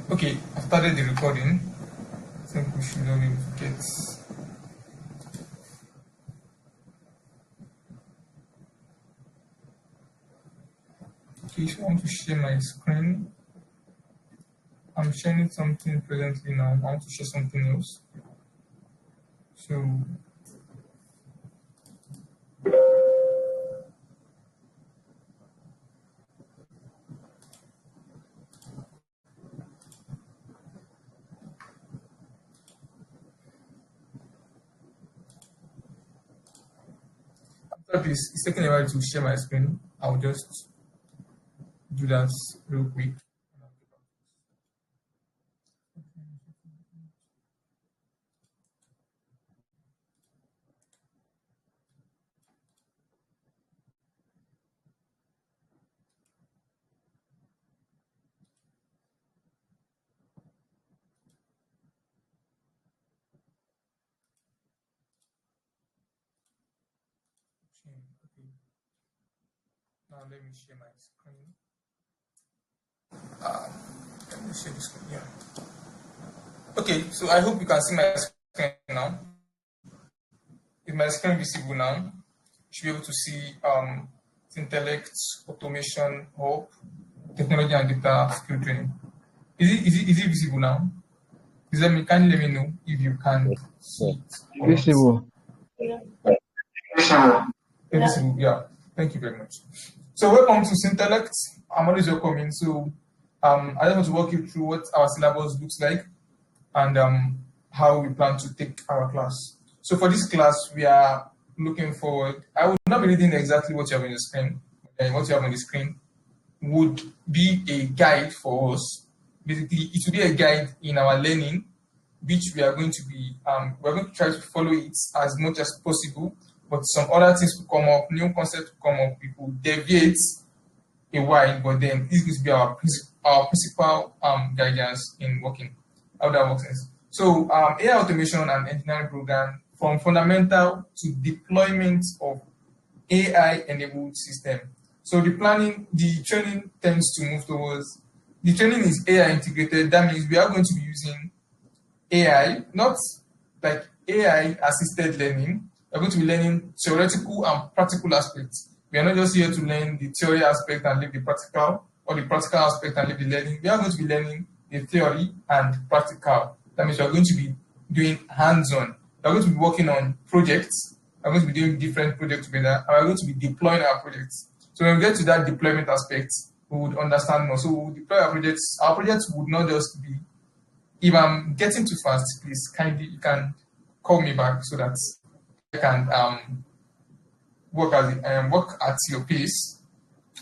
Okay, I started the recording. I think we should not be able to get. Okay, so I want to share my screen. I'm sharing something presently now. I want to share something else. So after this, it's taking a while to share my screen. I'll just do that real quick. Okay. Now let me share my screen. Let me share the screen. Yeah. Okay, so I hope you can see my screen now. Is my screen visible now? You should be able to see Synctellect Automation Hub, Technology and Data Skill Training. Is it visible now? Can you let me know if you can see it? Visible. Visible, yeah. Thank you very much. So welcome to Synctellect. I'm always welcoming. So I just want to walk you through what our syllabus looks like and how we plan to take our class. So for this class, we are looking forward. I will not be reading exactly what you have on the screen. What you have on the screen would be a guide for us. Basically, it will be a guide in our learning, which we are going to be, we're going to try to follow it as much as possible. But some other things will come up, new concepts will come up, we will deviate a while, but then this will be our principal guidance in working. How that works. So AI automation and engineering program, from fundamental to deployment of AI-enabled system. So the training tends to move towards, the training is AI integrated. That means we are going to be using AI, not like AI assisted learning. We're going to be learning theoretical and practical aspects. We are not just here to learn the theory aspect and leave the practical, or the practical aspect and leave the learning. We are going to be learning the theory and practical. That means we are going to be doing hands-on. We are going to be working on projects. We are going to be doing different projects together, and we are going to be deploying our projects. So when we get to that deployment aspect, we would understand more. So we will deploy our projects. Our projects would not just be, if I'm getting too fast, please kindly you can call me back so that I can work at your pace.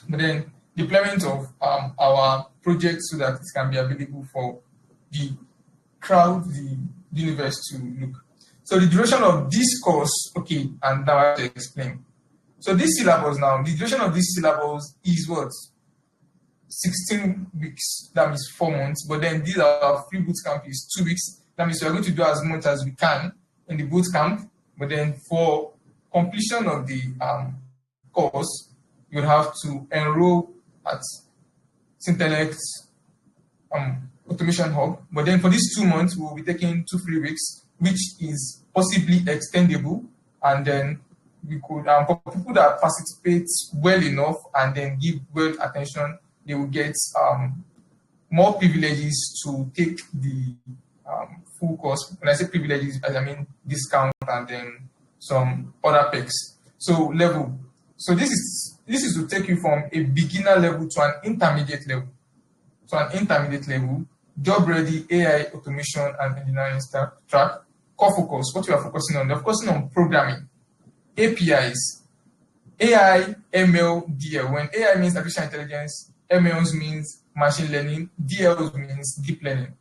But then deployment of our projects so that it can be available for the crowd, the universe to look. So the duration of this course, okay, and now I have to explain. So this syllabus now, the duration of this syllabus is what? 16 weeks, that means 4 months, but then these are our free bootcamp is 2 weeks. That means we are going to do as much as we can in the bootcamp, but then for completion of the course, you would have to enroll at Synctellect Automation Hub. But then for these 2 months, we will be taking 2 free weeks, which is possibly extendable, and then we could, for people that participate well enough and then give well attention, they will get more privileges to take the full course. When I say privileges, I mean discount and then some other perks. So level. So this is to take you from a beginner level to an intermediate level. Job ready AI automation and engineering track. Core focus. What you are focusing on? You're focusing on programming, APIs, AI, ML, DL. When AI means artificial intelligence, ML means machine learning, DL means deep learning.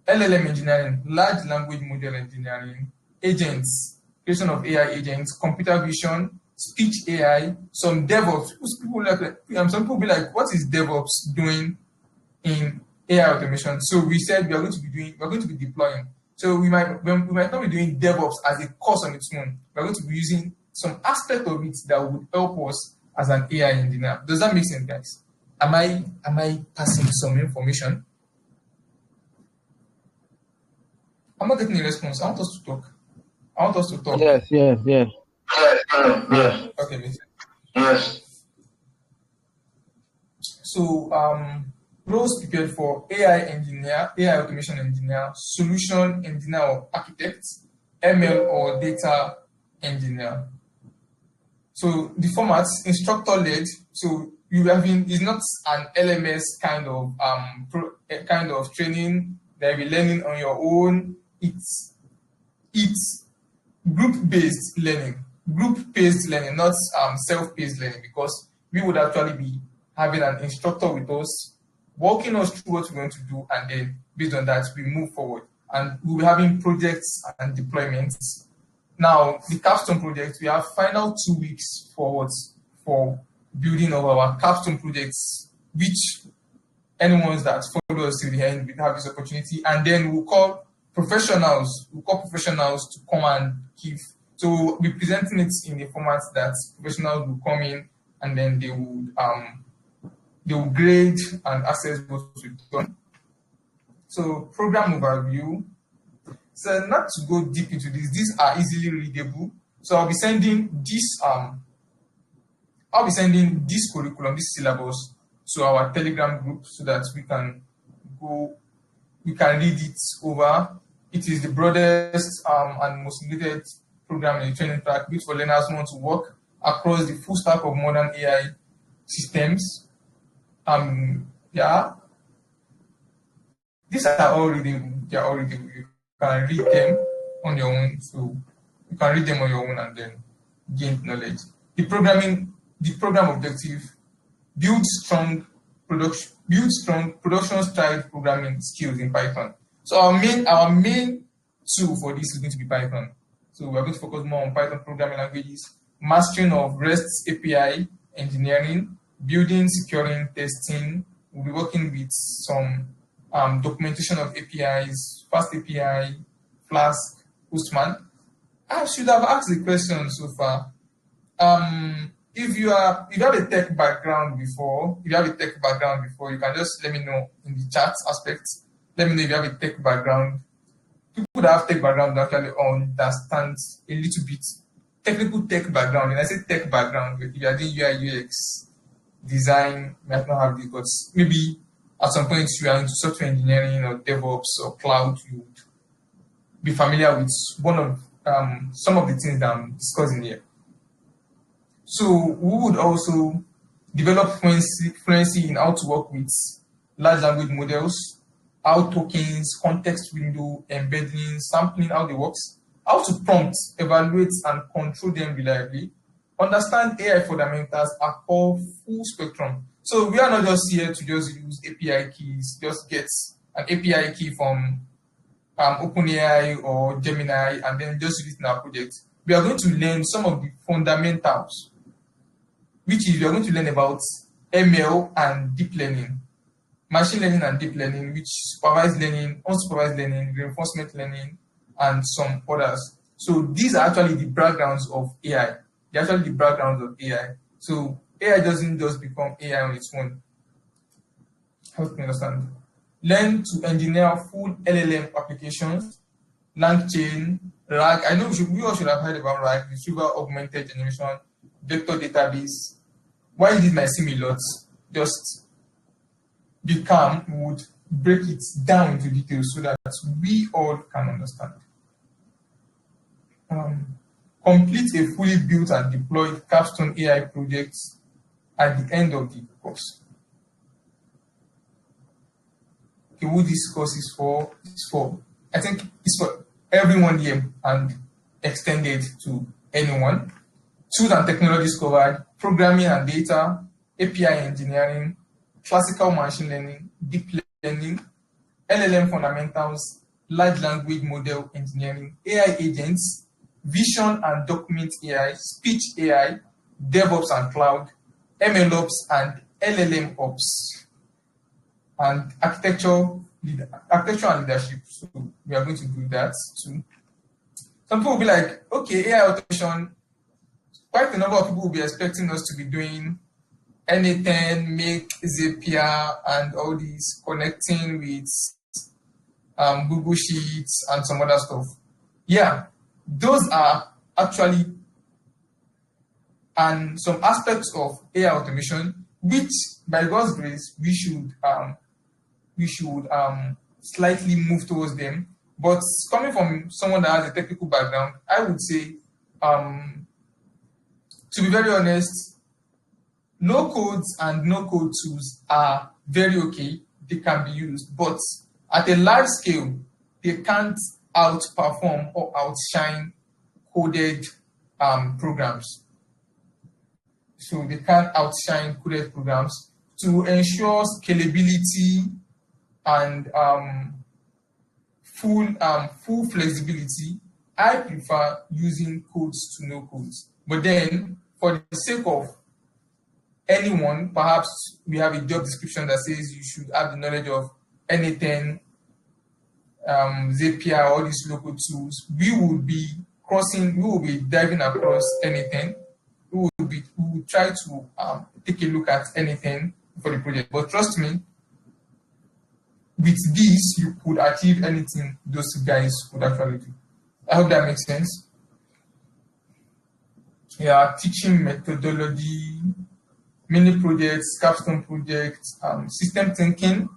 LLM engineering, large language model engineering, agents, creation of AI agents, computer vision, speech AI, some DevOps. Some people be like, what is DevOps doing in AI automation? So we said we're going to be deploying. So we might not be doing DevOps as a course on its own. We're going to be using some aspect of it that would help us as an AI engineer. Does that make sense, guys? Am I passing some information? I'm not getting a response. I want us to talk. I want us to talk. Yes, yes, yes. Yes. Okay, miss. Yes. So, roles prepared for AI engineer, AI automation engineer, solution engineer or architect, ML or data engineer. So the format instructor led. So you having is not an LMS kind of training that you're learning on your own. It's group based learning, not self based learning, because we would actually be having an instructor with us, walking us through what we're going to do, and then based on that we move forward. And we'll be having projects and deployments. Now, the capstone project, we have final 2 weeks for building of our capstone projects, which anyone that follow us till the end will have this opportunity. And then we'll call professionals to come and give. So we'll be presenting it in a format that professionals will come in, and then they will grade and assess what we've done. So program overview. So not to go deep into this, these are easily readable. So I'll be sending this curriculum, this syllabus to our Telegram group so that we can read it over. It is the broadest and most needed program in the training track, which for learners who want to work across the full stack of modern AI systems. These are all readable. They are all readable. You can read them on your own. So you can read them on your own and then gain knowledge. The program objective: build strong production style programming skills in Python. So our main tool for this is going to be Python. So we're going to focus more on Python programming languages, mastering of REST API engineering, building, securing, testing. We'll be working with some documentation of APIs, Fast API, Flask, Postman. I should have asked the question so far. If you have a tech background before, you can just let me know in the chat aspect. Let me know if you have a tech background. People that have tech background actually understand a little bit technical tech background. And I say tech background, if you are doing UI UX design, you might not have this, but maybe at some point you are into software engineering or DevOps or cloud, you would be familiar with some of the things that I'm discussing here. So we would also develop fluency in how to work with large language models, how tokens, context window, embedding, sampling, how they work, how to prompt, evaluate, and control them reliably. Understand AI fundamentals across full spectrum. So we are not just here to just use API keys, just get an API key from OpenAI or Gemini and then just use it in our project. We are going to learn some of the fundamentals, which is we are going to learn about ML and deep learning, machine learning and deep learning, which supervised learning, unsupervised learning, reinforcement learning, and some others. So these are actually the backgrounds of AI. They're actually the backgrounds of AI. So AI doesn't just become AI on its own. How to understand? Learn to engineer full LLM applications, LangChain, RAG. I know we all should have heard about RAG, Retrieval Augmented Generation, Vector Database. Why this might seem a lot, just be calm, we would break it down into details so that we all can understand. Complete a fully built and deployed capstone AI project at the end of the course. Okay, who this course is for? I think it's for everyone here and extended to anyone. Tools and technologies covered: programming and data, API engineering, classical machine learning, deep learning, LLM fundamentals, large language model engineering, AI agents, vision and document AI, speech AI, DevOps and cloud, MLOps and LLM ops, and architecture and leadership. So we are going to do that too. Some people will be like, okay, AI automation, quite a number of people will be expecting us to be doing N10, Make, Zapier, and all these connecting with Google Sheets, and some other stuff. Yeah, those are actually and some aspects of AI automation, which by God's grace we should slightly move towards them. But coming from someone that has a technical background, I would say, to be very honest, low codes and no code tools are very okay. They can be used, but at a large scale, they can't outperform or outshine coded programs. So they can't outshine coded programs to ensure scalability and full flexibility. I prefer using codes to no codes. But then, for the sake of anyone, perhaps we have a job description that says you should have the knowledge of anything, Zapier, all these local tools. We will be diving across anything. We will try to take a look at anything for the project. But trust me, with this, you could achieve anything those guys could actually do. I hope that makes sense. Yeah, teaching methodology, mini projects, capstone projects, system thinking,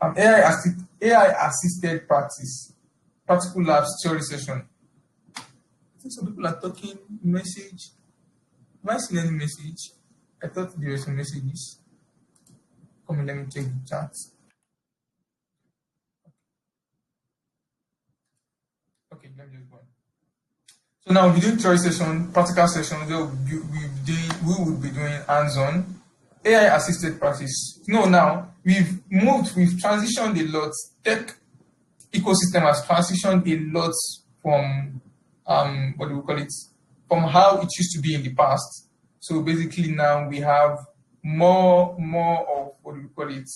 AI assisted practice, practical labs, theory session. I think some people are talking message. Have I seen any message? I thought there were some messages. Come on, let me check the chat. Okay, let me just go on. So now we do theory session, practical sessions. We would be doing hands-on, AI-assisted practice. No, now we've transitioned a lot. Tech ecosystem has transitioned a lot from what do we call it? From how it used to be in the past. So basically now we have more of what do we call it?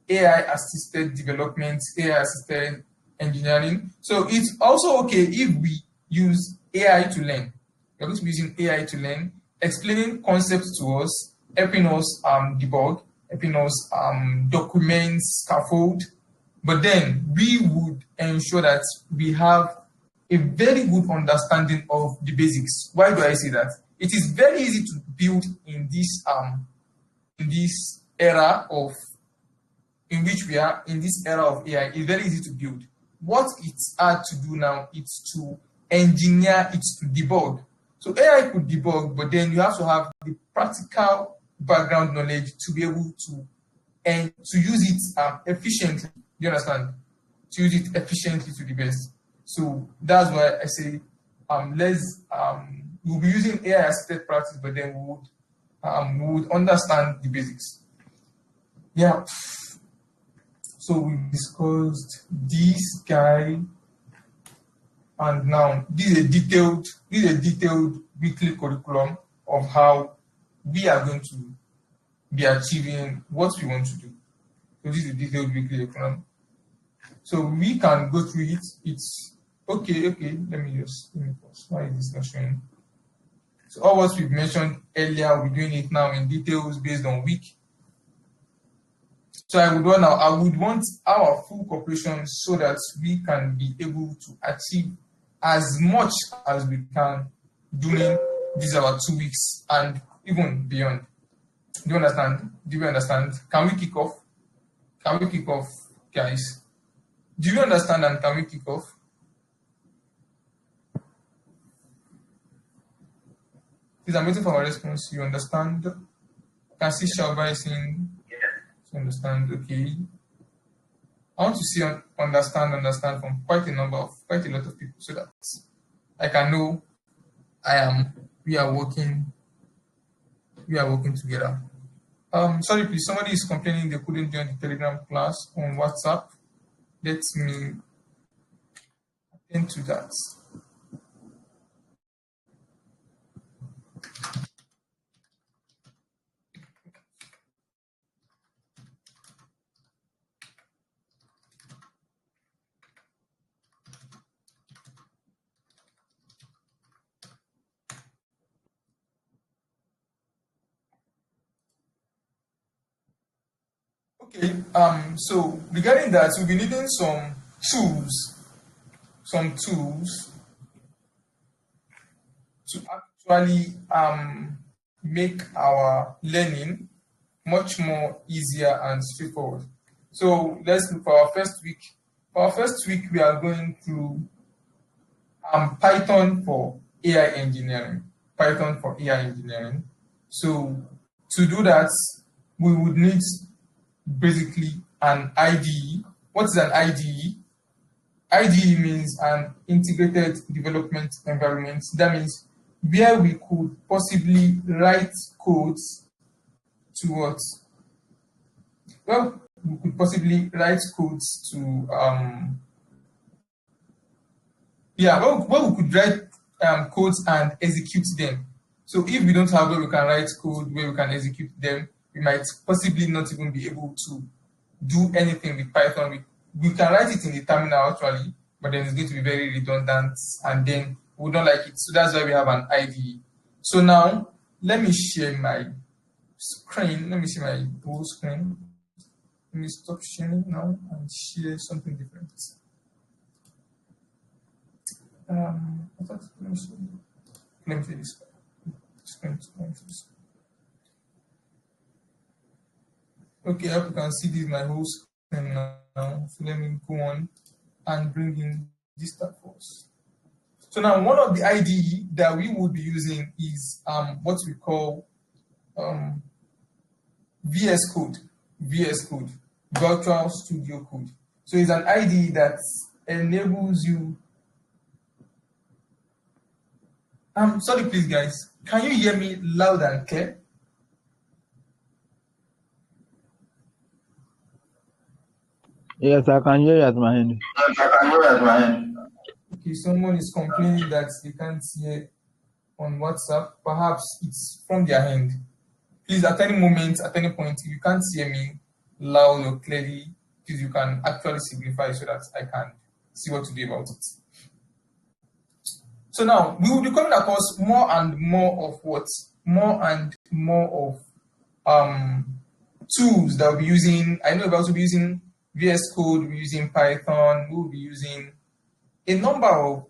AI-assisted development, AI-assisted engineering. So it's also okay if we use AI to learn. We're going to be using AI to learn, explaining concepts to us, helping us debug, helping us document, scaffold. But then we would ensure that we have a very good understanding of the basics. Why do I say that? It is very easy to build in this era of in which we are in this era of AI. It's very easy to build. What it's hard to do now is to engineer it to debug. So AI could debug, but then you have to have the practical background knowledge to be able to use it efficiently. You understand? To use it efficiently to the best. So that's why I say we'll be using AI assisted practice, but then we would understand the basics. Yeah. So we discussed this guy, and now this is a detailed weekly curriculum of how we are going to be achieving what we want to do. So this is a detailed weekly curriculum. So we can go through it. It's okay. Let me pause. Why is this not showing? So all what we've mentioned earlier, we're doing it now in details based on week. So I would want our full cooperation so that we can be able to achieve as much as we can during these our 2 weeks and even beyond. Do you understand? Do you understand? Can we kick off? Can we kick off, guys? Do you understand and can we kick off? Please, I'm waiting for my response. You understand? Can see Shalbai saying, you understand? Okay. I want to see understand from quite a lot of people so that I can know we are working together. Sorry, please, somebody is complaining they couldn't join the Telegram class on WhatsApp. Let me attend to that. Okay. So regarding that, we'll be needing some tools to actually make our learning much more easier and straightforward. So let's look for our first week. For our first week, we are going through Python for AI engineering. Python for AI engineering. So to do that, we would need basically an IDE. What is an IDE? IDE means an integrated development environment. That means where we could possibly write codes to what? Well, we could possibly write codes to well, we could write codes and execute them. So if we don't have where we can write code, where we can execute them, we might possibly not even be able to do anything with Python. We can write it in the terminal actually, but then it's going to be very redundant and then we don't like it. So that's why we have an IDE. So now let me share my screen. Let me see my whole screen. Let me stop sharing now and share something different. Let me see this. Okay, I hope you can see this my whole screen now. So let me go on and bring in this tab first. So now one of the IDE that we will be using is what we call VS Code, Virtual Studio Code. So it's an IDE that enables you. Sorry, please, guys. Can you hear me loud and clear? Yes, I can hear you at my end. Yes, I can hear you at my end. Okay, someone is complaining that they can't hear on WhatsApp. Perhaps it's from their end. Please, at any moment, at any point, if you can't hear me loud or clearly, please, you can actually signify so that I can see what to do about it. So now we will be coming across more and more of tools that we'll be using. I know we'll also be using VS Code, we'll be using Python, we'll be using a number of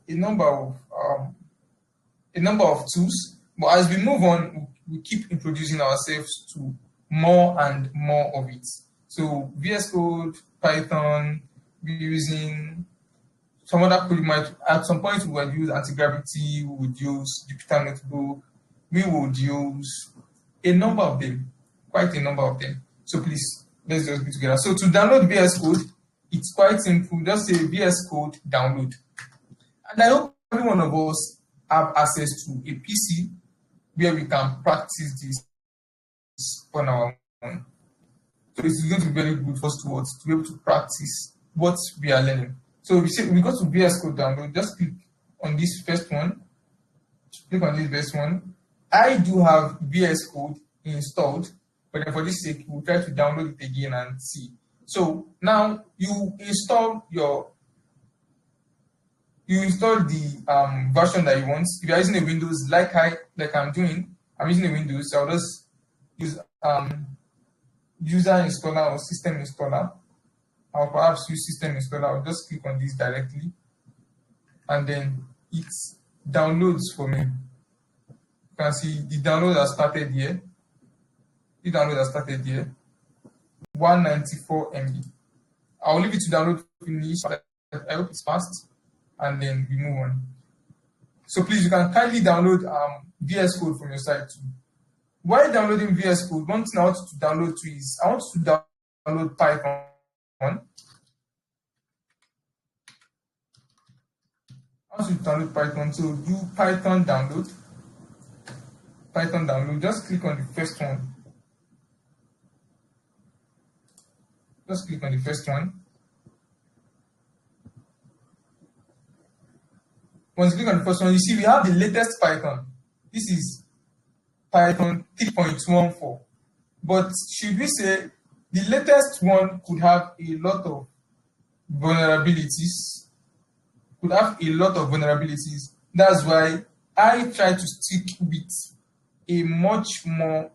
tools. But as we move on, we keep introducing ourselves to more and more of it. So VS Code, Python, we're using some other code. At some point we would use anti-gravity, we would use Jupyter Notebook, we would use a number of them, quite a number of them. So please, let's just be together. So to download VS Code, it's quite simple. Just say VS Code download. And I hope every one of us have access to a PC where we can practice this on our own. So it's going to be very good for us to be able to practice what we are learning. So we go to VS Code download, just click on this first one. Click on this first one. I do have VS Code installed, but then for this sake, we'll try to download it again and see. So now you install the version that you want. If you're using a Windows, like I'm using a Windows, so I'll just use user installer or system installer. I'll perhaps use system installer. I'll just click on this directly, and then it downloads for me. You can see the download has started here. The download has started here. 194 MB. I'll leave it to download finish. I hope it's fast, and then we move on. So please, you can kindly download VS Code from your site too. While downloading VS Code, one thing I want you to download too is I want you to download Python. I want you to download Python. So do Python download. Python download. Just click on the first one. Just click on the first one. Once you click on the first one, you see we have the latest Python. This is Python 3.14. But should we say the latest one could have a lot of vulnerabilities? That's why I try to stick with a much more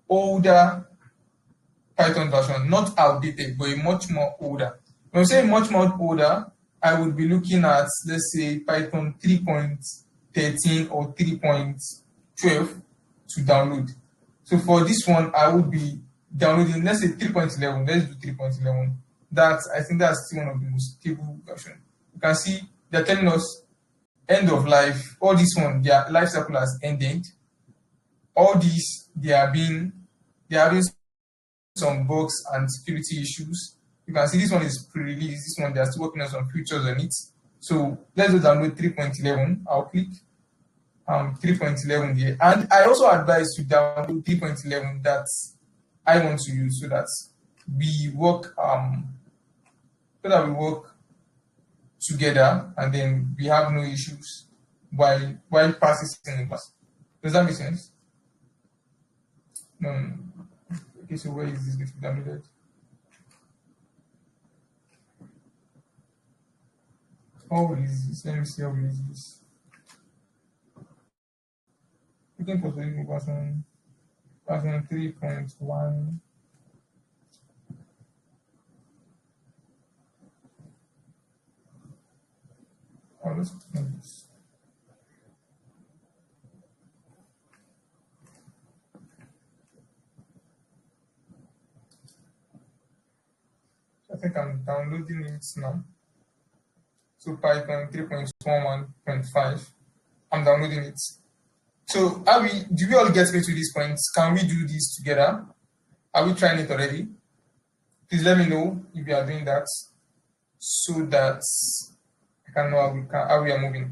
older Python version, not outdated, but a much more older. When I say much more older, I would be looking at, let's say, Python 3.13 or 3.12 to download. So for this one, I would be downloading, let's say 3.11. Let's do 3.11. I think that's still one of the most stable version. You can see they're telling us end of life. All this one, their life cycle has ended. All these, they are having some bugs and security issues. You can see this one is pre-release. This one, they are still working on some features on it. So let's just download 3.11. I'll click 3.11 here. And I also advise you download 3.11 that I want to use so that we work together and then we have no issues while processing the class. Does that make sense? No. Okay, so where is this going to be downloaded? Oh, is this? Let me see how it is this. Looking for the version 3.1. Oh, let's click on this. I think I'm downloading it now. So Python 3.11.5. I'm downloading it. So do we all get me to this point? Can we do this together? Are we trying it already? Please let me know if you are doing that so that I can know how we are moving.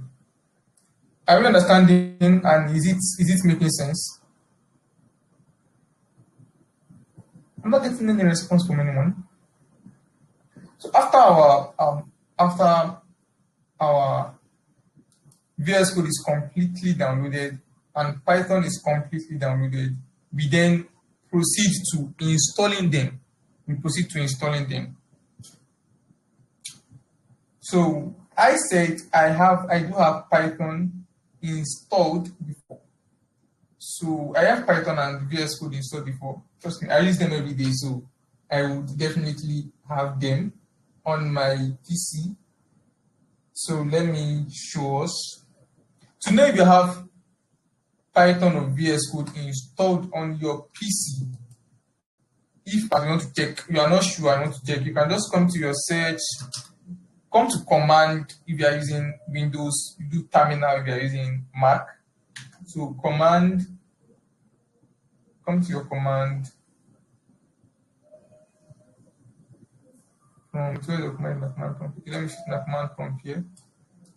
Are we understanding and is it making sense? I'm not getting any response from anyone. So after our VS Code is completely downloaded and Python is completely downloaded, we then proceed to installing them. So I said I do have Python installed before. So I have Python and VS Code installed before. Trust me, I use them every day, so I would definitely have them on my PC. So let me show us. To know if you have Python or VS Code installed on your PC, if you want to check, you are not sure, I want to check, you can just come to your search, come to command if you are using Windows, you do terminal if you are using Mac. So command, come to your command. Where's the command prompt? Okay, let me shift my command prompt here.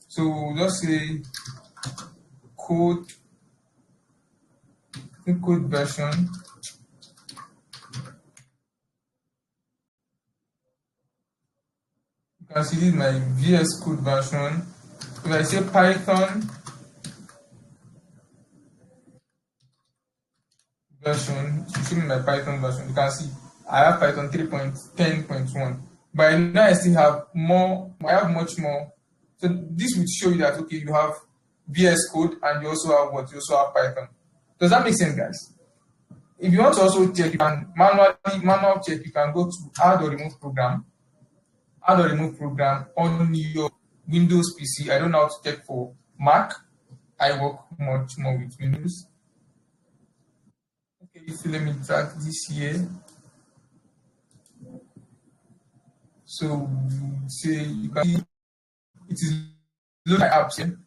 So just say code version. You can see this is my VS Code version. If I say Python version, it should be my Python version. You can see I have Python 3.10.1. But now I still have more, I have much more. So this would show you that, okay, you have VS Code and you also have what? You also have Python. Does that make sense, guys? If you want to also check, you can manual check, you can go to add or remove program. Add or remove program on your Windows PC. I don't know how to check for Mac. I work much more with Windows. Okay, so let me drag this here. So say you can see it is load my apps here.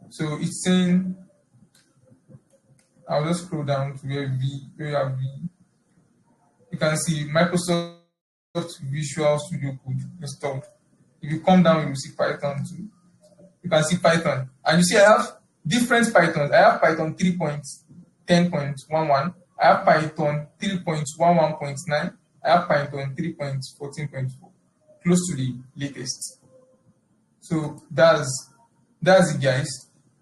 So it's saying, I'll just scroll down to where you have V. You can see Microsoft Visual Studio Code installed. If you come down, you will see Python too. You can see Python. And you see I have different Pythons. I have Python 3.10.11. I have Python 3.11.9. I have Python 3.14.4. Close to the latest. So that's it, guys.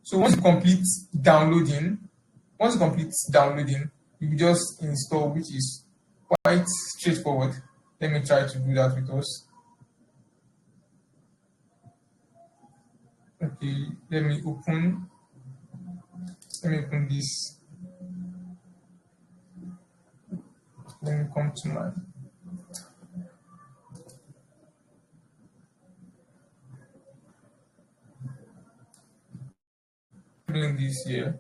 So once you complete downloading, you will just install, which is quite straightforward. Let me try to do that with us. Okay, let me open this. Let me come to my doing this here.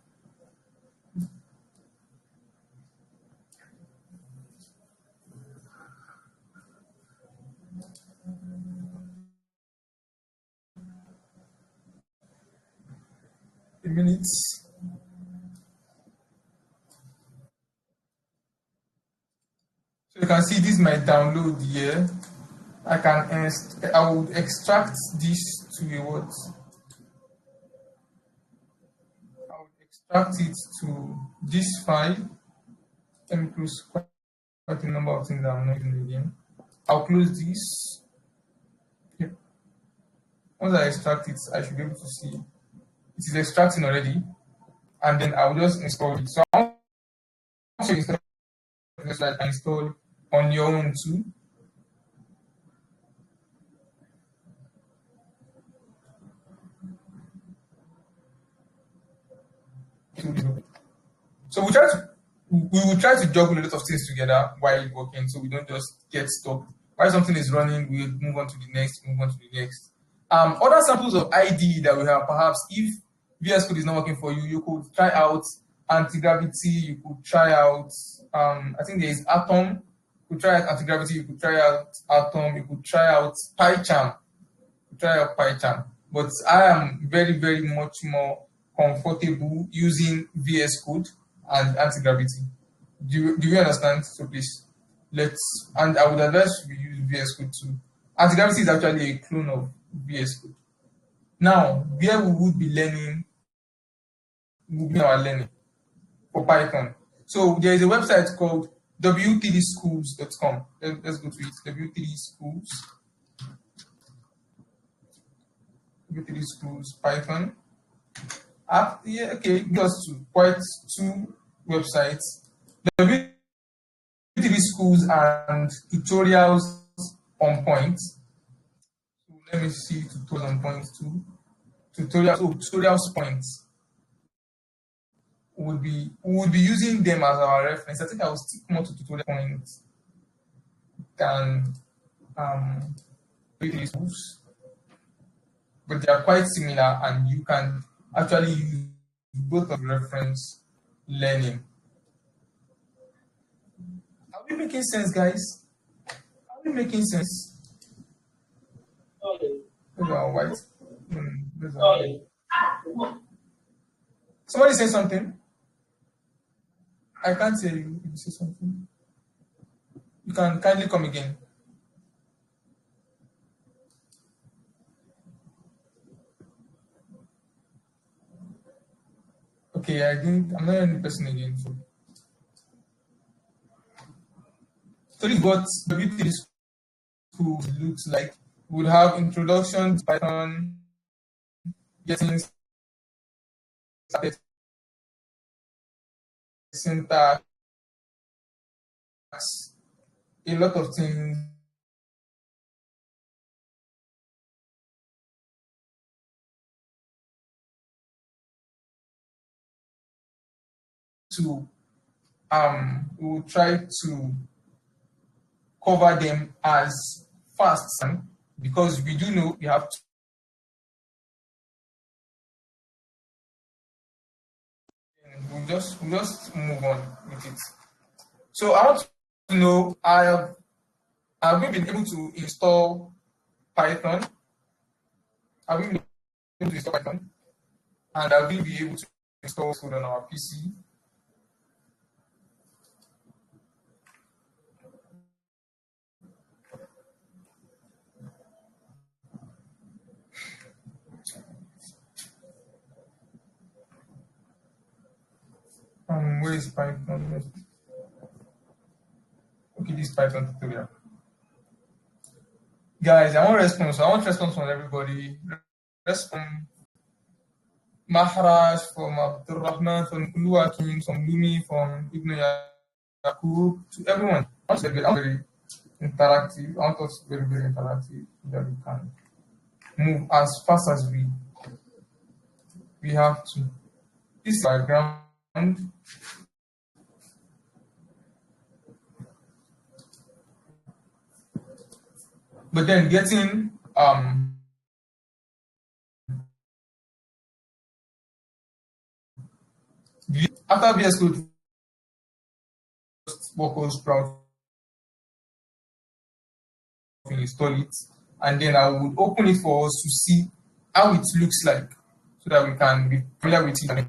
A minute. So you can see this is my download here. I would extract this to a what? I would extract it to this file. Let me close quite a number of things that I'm not using again. I'll close this. Yep. Once I extract it, I should be able to see it is extracting already, and then I'll just install it. So I want to install this that I can install on your own too. So we will try to juggle a lot of things together while working, so we don't just get stuck. While something is running, we move on to the next, move on to the next. Other samples of ID that we have, perhaps if VS Code is not working for you, you could try out anti-gravity, you could try out, I think there is Atom, you could try out anti-gravity, you could try out Atom, you could try out PyCharm, but I am very, very much more comfortable using VS Code and anti-gravity. Do you understand? So please, and I would advise we use VS Code too. Anti-gravity is actually a clone of VS Code. Now, where we would be learning, will be our learning for Python. So there is a website called w3schools.com. Let's go to it. W3 Schools Python. Yeah, okay, just quite two websites. W3 Schools and tutorials on point. So let me see tutorials on point too. Tutorials points. We would be using them as our reference. I think I will stick more to tutorial points than W3 Schools, but they are quite similar, and you can actually use both of reference learning. Are we making sense, guys? Are we making sense? Those are white. Those are white. Somebody say something. I can't hear you if you say something. You can kindly come again. Okay, I'm not any person again. So this is what W3 Schools looks like. We would have introduction to Python, getting started, syntax, a lot of things. We will try to cover them as fast because we do know we have to. We'll just move on with it. So I want to know, have we been able to install Python? Have we been able to install Python? And have we been able to install code on our PC? Where is Python? Okay, this Python tutorial. Guys, I want response from everybody. Response. Maharaj, from Abdurrahman, from Uluakin, from Lumi, from Ibn Yaqub, to everyone. I want to be very interactive. I want us very, very interactive so that we can move as fast as we have to. This is background. But then getting after VS Code workers proud install it, and then I would open it for us to see how it looks like, so that we can be familiar with it.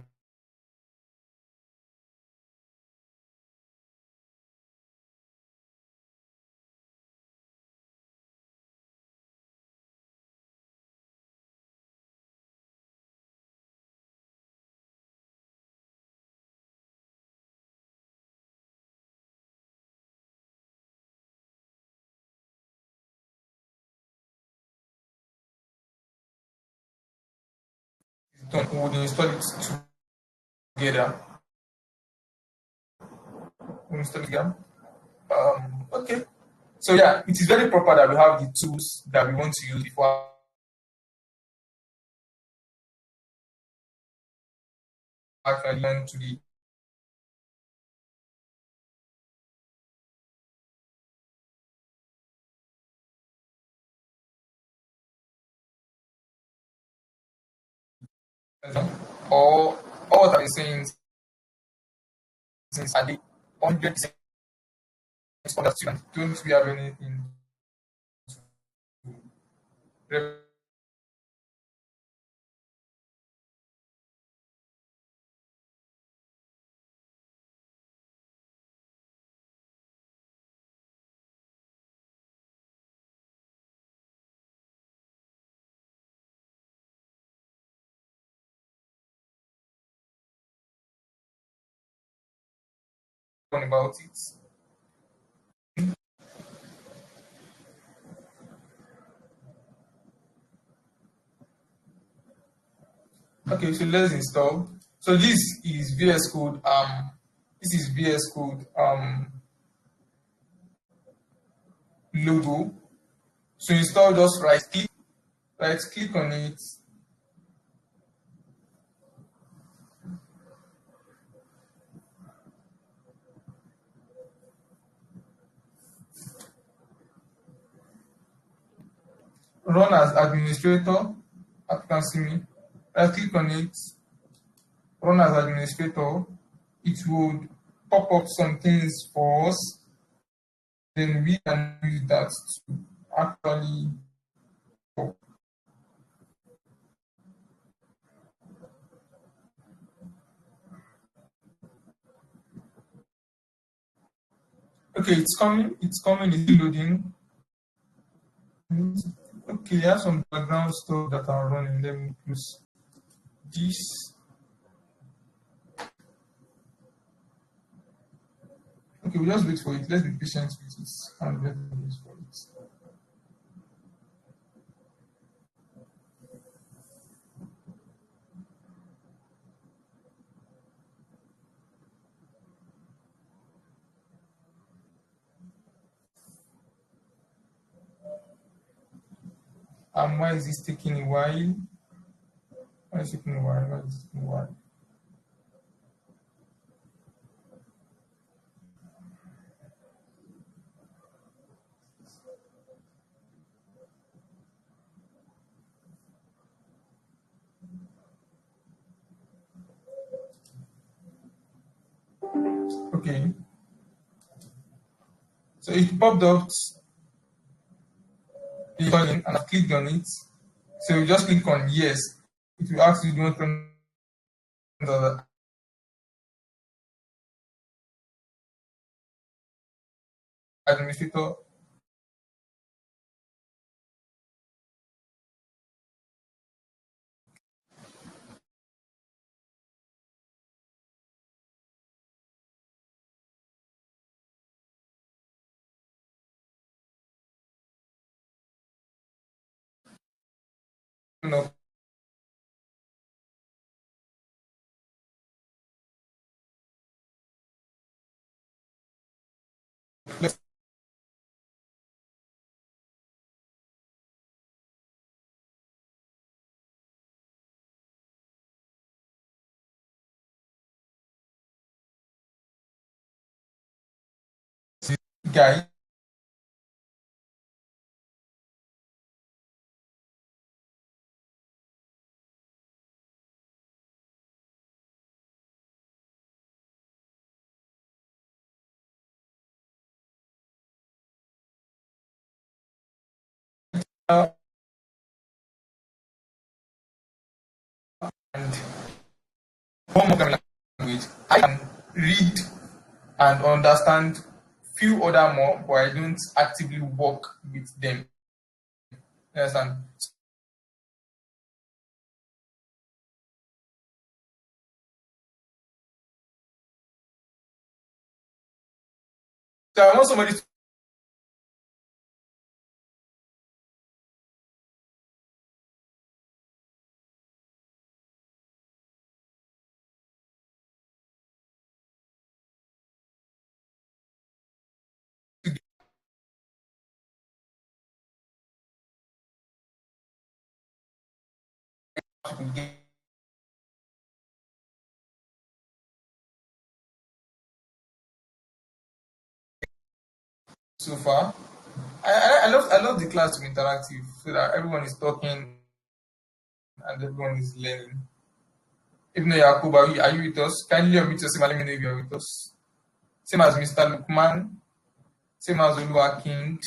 We would install it together. We install it together. Okay. So yeah, it is very proper that we have the tools that we want to use before actually learn to the or what are they saying since are they 100% understand? Don't we have anything to about it? Okay, so let's install. So this is VS Code. This is VS Code logo. So install, just right click on it. Run as administrator. As you can see me. Right click on it. Run as administrator. It would pop up some things for us. Then we can use that to actually. Okay, it's coming. It's coming. It's loading. Okay, I have some background stuff that are running. Let me close this. Okay, we'll just wait for it. Let's be patient with it and wait for it. And why is this taking a while? Why is it taking a while? Why is it taking a while? Okay, so it popped up the login and I clicked on it. So you just click on yes. It will ask you do you want to turn the administrator. No, let's see. Guy, and one more language. I can read and understand few other more, but I don't actively work with them. You understand? So I want somebody to get so far. I love the class to be interactive so that everyone is talking and everyone is learning. Even though Yakub, are you with us? Kindly unmute yourself and let me know if you're with us. Same as Mr. Lukman, same as Olua King.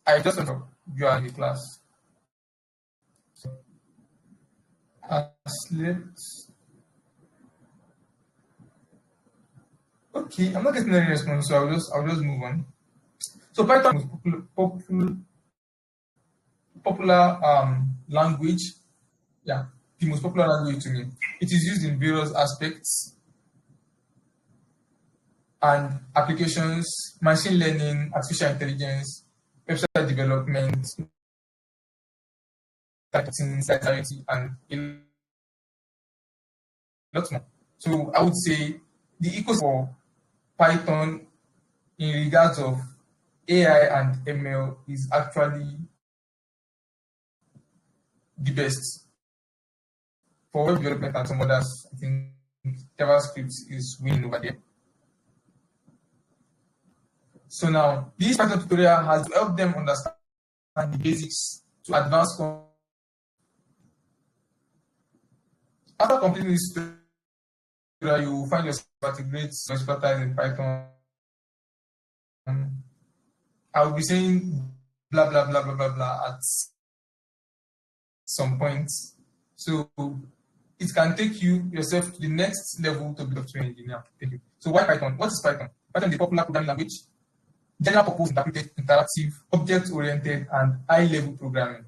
I just want to you are in the class. Let's okay, I'm not getting any response, so I'll just move on. So Python is popular language. Yeah, the most popular language to me. It is used in various aspects and applications, machine learning, artificial intelligence, website development, marketing, security, and a lot more. So I would say the ecosystem for Python in regards of AI and ML is actually the best. For web development and some others, I think JavaScript is winning over there. So now, this Python tutorial has helped them understand the basics to advanced. After completing this tutorial, you will find yourself at a great expertise in Python. I will be saying blah blah blah blah blah blah at some point. So it can take you yourself to the next level to be a software engineer. Thank you. So why Python? What is Python? Python is a popular programming language, general purpose, interactive, object-oriented, and high-level programming.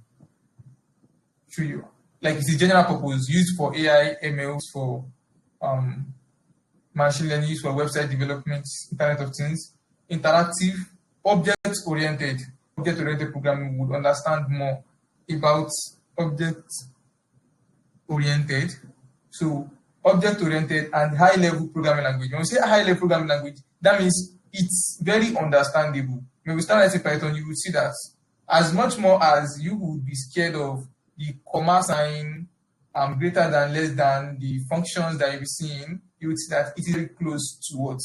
Show you. Like it's a general purpose used for AI, ML, for machine learning, used for website development, Internet of Things, interactive, object-oriented. Object-oriented programming would understand more about object-oriented. So object-oriented and high-level programming language. When we say high-level programming language, that means it's very understandable. When we start writing Python, you will see that as much more as you would be scared of the comma sign, greater than, less than, the functions that you'll be seeing, you would see that it is very close to what?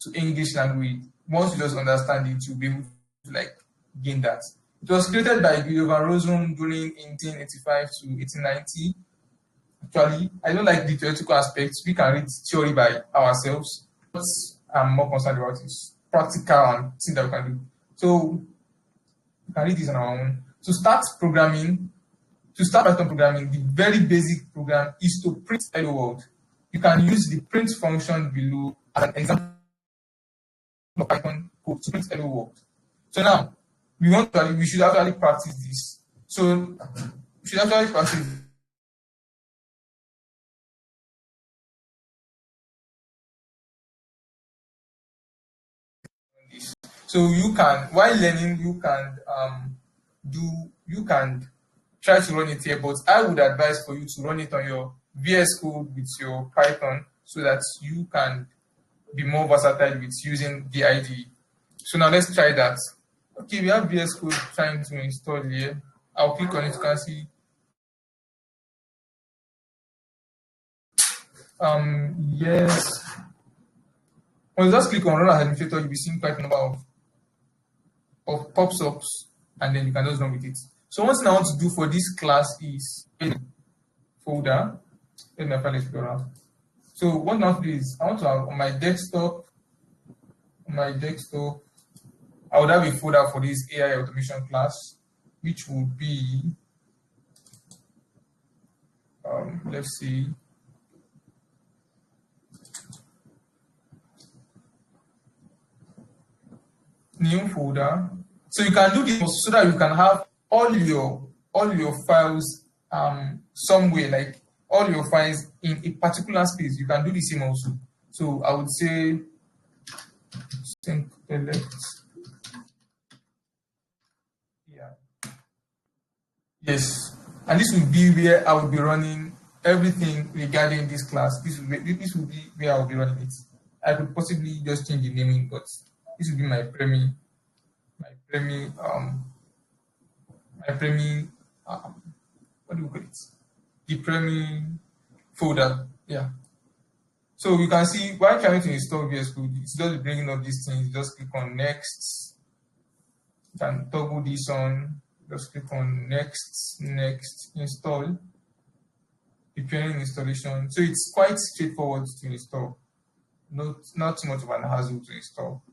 To English language. Once you just understand it, you'll be able to like gain that. It was created by Guido van Rossum during 1885 to 1890. Actually, I don't like the theoretical aspects. We can read theory by ourselves. What I'm more concerned about is practical and things that we can do. So we can read this on our own. To start Python programming, the very basic program is to print hello world. You can use the print function below as an example of Python code to print hello world. So now we should actually practice this. So we should actually practice this. So you can, while learning, you can try to run it here, but I would advise for you to run it on your VS Code with your Python so that you can be more versatile with using the IDE. So now let's try that. Okay, we have VS Code trying to install here. I'll click on it. You can see. Yes. When you just click on run as administrator, you'll be seeing quite a number of pops-ups, and then you can just run with it. So one thing I want to do for this class is in folder. Let me file explorer. So what I want to do is I want to have on my desktop, I would have a folder for this AI automation class, which would be, let's see, new folder. So you can do this so that you can have all your files somewhere, like all your files in a particular space. You can do the same also. So I would say Synctellect. Yeah. Yes. And this will be where I will be running everything regarding this class. This will be where I will be running it. I could possibly just change the naming, but this will be my premi what do you call it? The premi folder. Yeah. So you can see while trying to install VS Code, it's just bringing up these things. Just click on next. You can toggle this on. Just click on next, install. Preparing installation. So it's quite straightforward to install. Not too much of an hassle to install.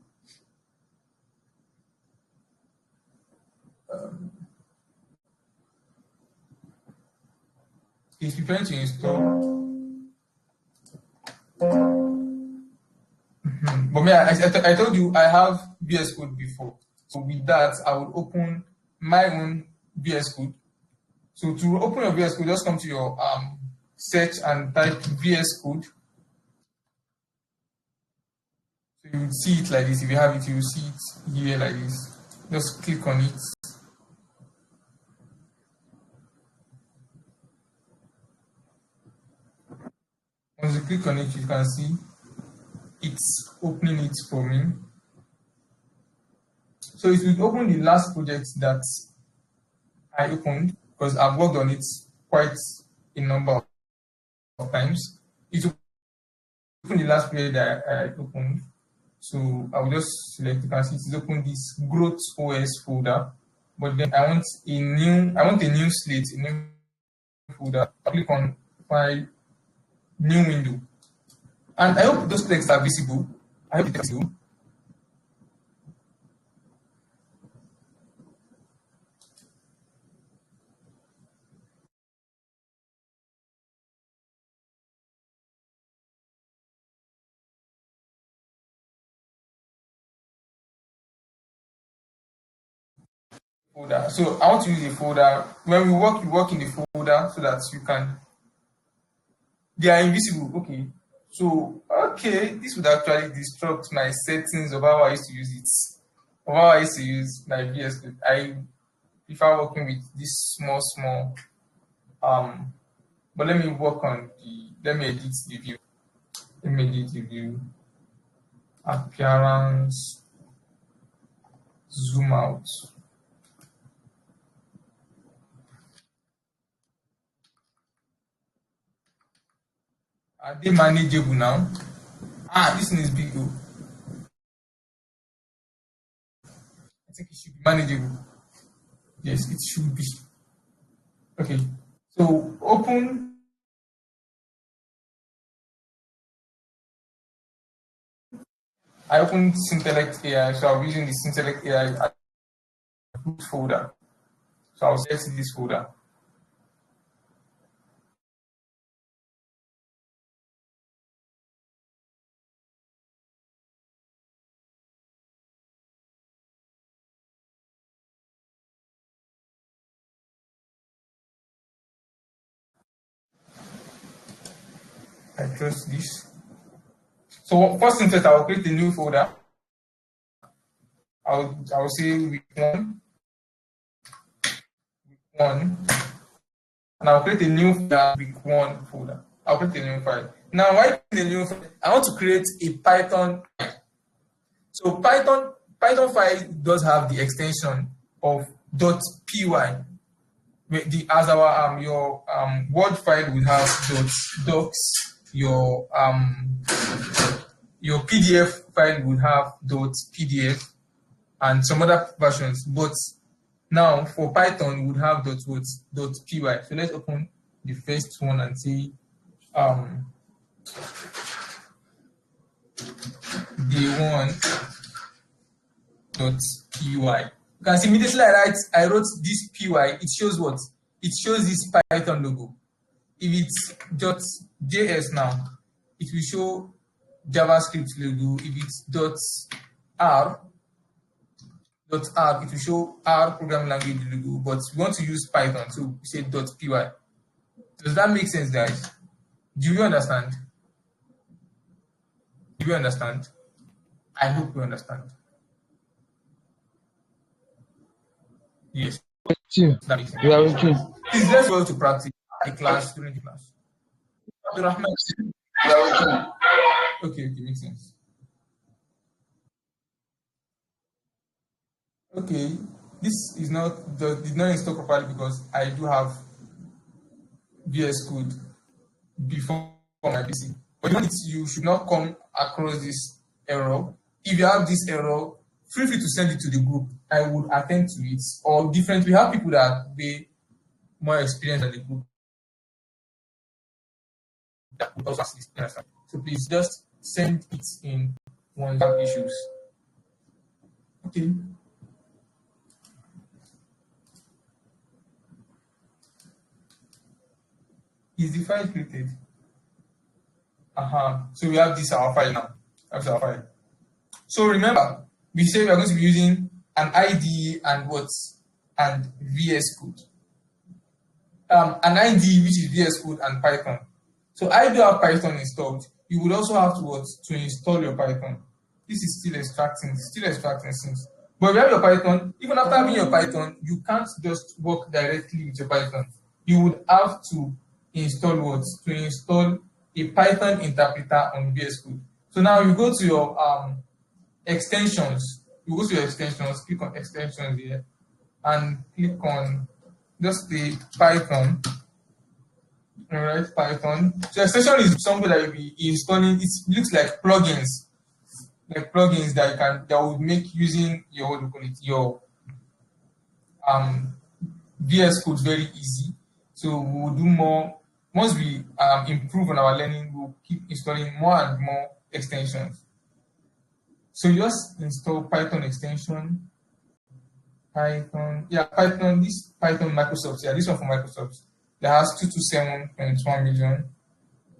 It's preparing to install. But me, I told you I have VS Code before. So with that, I will open my own VS Code. So to open your VS Code, just come to your search and type VS Code. So you will see it like this. If you have it, you will see it here like this. Just click on it. Once you click on it, you can see it's opening it for me. So it will open the last project that I opened, because I've worked on it quite a number of times. It will open the last project that I opened. So I will just select, you can see it's open this growth OS folder, but then I want a new slate, a new folder. I'll click on file, new window. And I hope those texts are visible. I hope it's visible. Folder. So I want to use a folder. When we work in the folder so that you can. They are invisible. Okay. So this would actually disrupt my settings of how I used to use it. Of how I used to use my VS Code. I prefer working with this small. But let me edit the view. Let me edit the view. Appearance. Zoom out. Are they manageable now? This one is big though. I think it should be manageable. Yes, it should be. Okay. So I opened Synctellect AI, so I'll be using the Synctellect AI folder. So I'll select this folder. I trust this. So first thing first, I'll create a new folder. I'll say week one, and I'll create a new folder, week one folder. I'll create a new file. Now, why the new file? I want to create a Python. So Python file does have the extension of .py. As our your Word file will have .docs. Your PDF file will have .pdf and some other versions. But now for Python, we would have .py. So let's open the first one and see the one py. You can see immediately I wrote this py, it shows what? It shows this Python logo. If it's .js now, it will show JavaScript logo. If it's .r, it will show R programming language logo. But we want to use Python, so we say .py. Does that make sense, guys? Do you understand? Do you understand? I hope you understand. Yes. Two. That makes sense. We are with you. Please let's go to practice the class during the class. Abdurrahman. Okay, makes sense. Okay, this is not did not install properly because I do have VS Code before my PC. But you should not come across this error. If you have this error, feel free to send it to the group. I would attend to it. Or different, we have people that are way more experienced than the group that would also assist. So please just send it in one of issues. Okay. Is the file created? So we have this our file now. That's our file. So remember, we say we are going to be using an IDE and what? And VS Code. An IDE which is VS Code and Python. So I do have Python installed. You would also have to install your Python. This is still extracting since. But if you have your Python, even after having your Python, you can't just work directly with your Python. You would have to install what? To install a Python interpreter on VS Code. So now you go to your extensions. You go to your extensions, click on extensions here, and click on just the Python. All right, Python. So extension is something that you'll be installing. It looks like plugins that will make using your VS Code very easy. So we'll do more. Once we improve on our learning, we'll keep installing more and more extensions. So just install Python extension. Python, this Python Microsoft, this one for Microsoft. That has 227.1 million.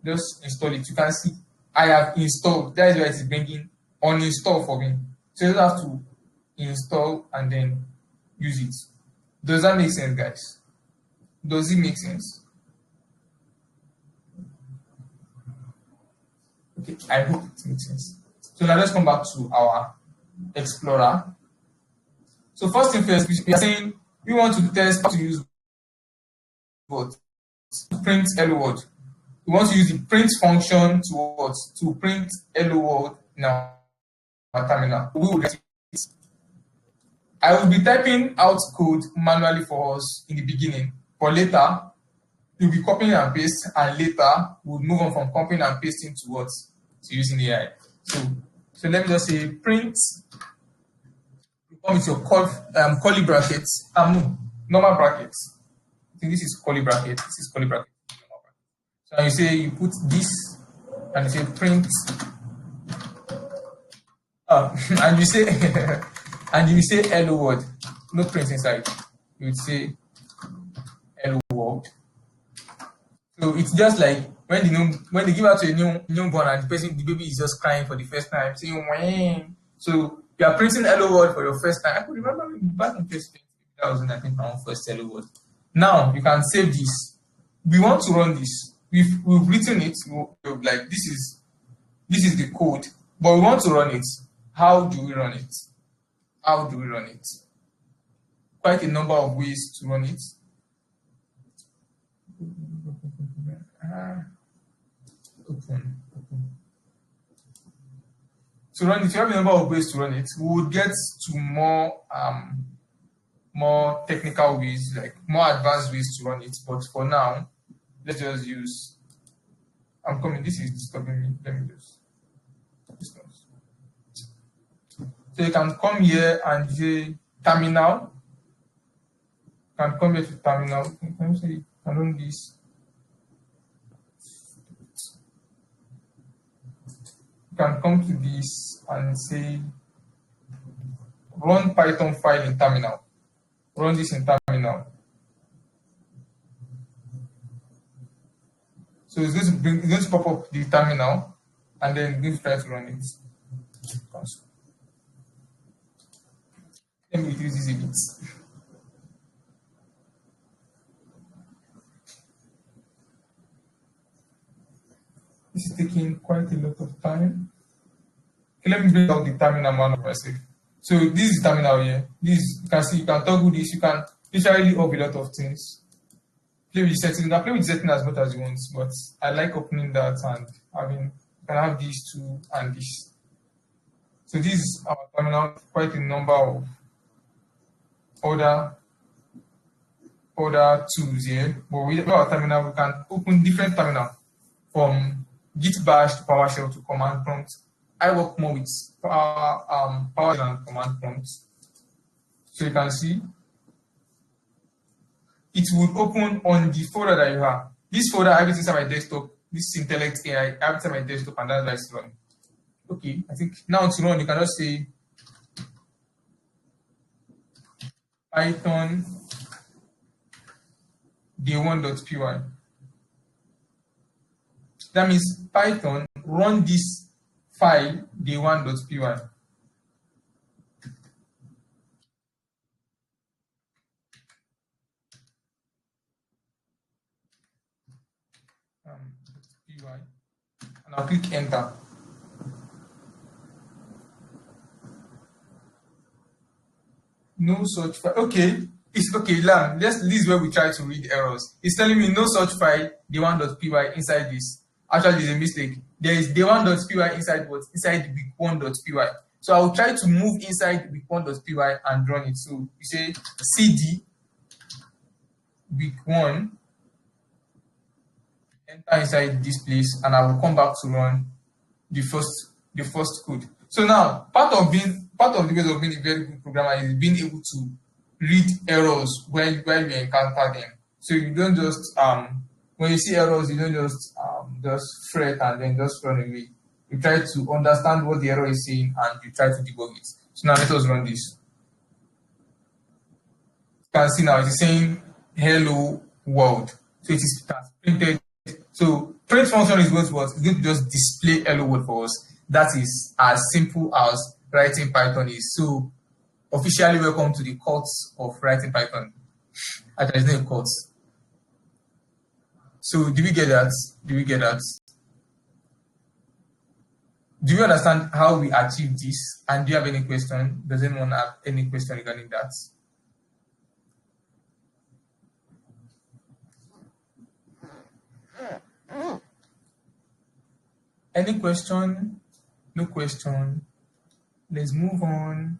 Just install it. You can see I have installed. That is why it's bringing uninstall for me. So you have to install and then use it. Does that make sense, guys? Does it make sense? Okay, I hope it makes sense. So now let's come back to our Explorer. So first thing first, we are saying we want to test how to use what? Print hello world. We want to use the print function to what? To print hello world in our terminal. We will get it. I will be typing out code manually for us in the beginning. For later, we'll be copying and paste, and later we'll move on from copying and pasting to what? To using AI. So let me just say print. You come with your curly brackets. No, normal brackets. I think this is curly bracket. This is curly bracket. So you say you put this and you say print. And you say and you say hello world. No print inside. You would say hello world. So it's just like when they give out to a newborn and the baby is just crying for the first time, saying Wang. So you are printing hello world for your first time. I could remember back in 2020, that was when I think my own first hello world. Now you can save this. We want to run this. We've written it. Like this is the code, but we want to run it. How do we run it? How do we run it? Quite a number of ways to run it. Open. To run it, if you have a number of ways to run it, we would get to more technical ways, like more advanced ways to run it. But for now, let's just use. I'm coming. This is disturbing me. Let me just. So you can come here and say terminal. You can come here to terminal. Can you say I run this? You can come to this and say run Python file in terminal. Run this in terminal. So it's going to pop up the terminal, and then going to try to run it. Let me reduce this a bit. This is taking quite a lot of time. Okay, let me bring out the terminal man of myself. So this is the terminal here. This, you can see, you can toggle this, you can literally up a lot of things. Play with the settings. You can play with the settings as much as you want, but I like opening that and having, you can have these two and this. So this is our terminal, quite a number of other tools here. But with our terminal, we can open different terminal from Git bash to PowerShell to command prompt. I work more with PowerShell and command prompt. So you can see it will open on the folder that you have. This folder, everything's on my desktop. This Synctellect AI, everything's on my desktop, and that's why it's running. Okay, I think now to run, you can just say Python day1.py. That means Python run this file day1.py. And I'll click enter. No such file. Okay, it's okay. This is where we try to read errors. It's telling me no such file day1.py inside this. Actually, there's a mistake. There is day1.py inside what? Inside week1.py. So I'll try to move inside week1.py and run it. So you say cd week1, enter inside this place, and I will come back to run the first code. So now part of the ways of being a very good programmer is being able to read errors when you encounter them. So you don't just when you see errors, you don't just fret and then just run away. You try to understand what the error is saying and you try to debug it. So now let us run this. You can see now it is saying hello world. So it is printed. So print function is going to just display hello world for us. That is as simple as writing Python is. So officially welcome to the courts of writing Python. There is no courts. So do we get that? Do we get that? Do you understand how we achieve this? And do you have any question? Does anyone have any question regarding that? Any question? No question. Let's move on.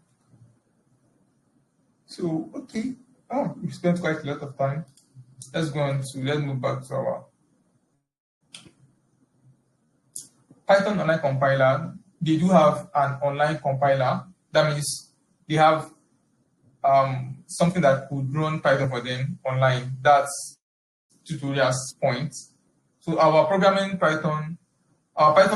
So, okay. Oh, we've spent quite a lot of time. Let's move back to our Python online compiler. They do have an online compiler. That means they have something that could run Python for them online. That's tutorials point. So our Python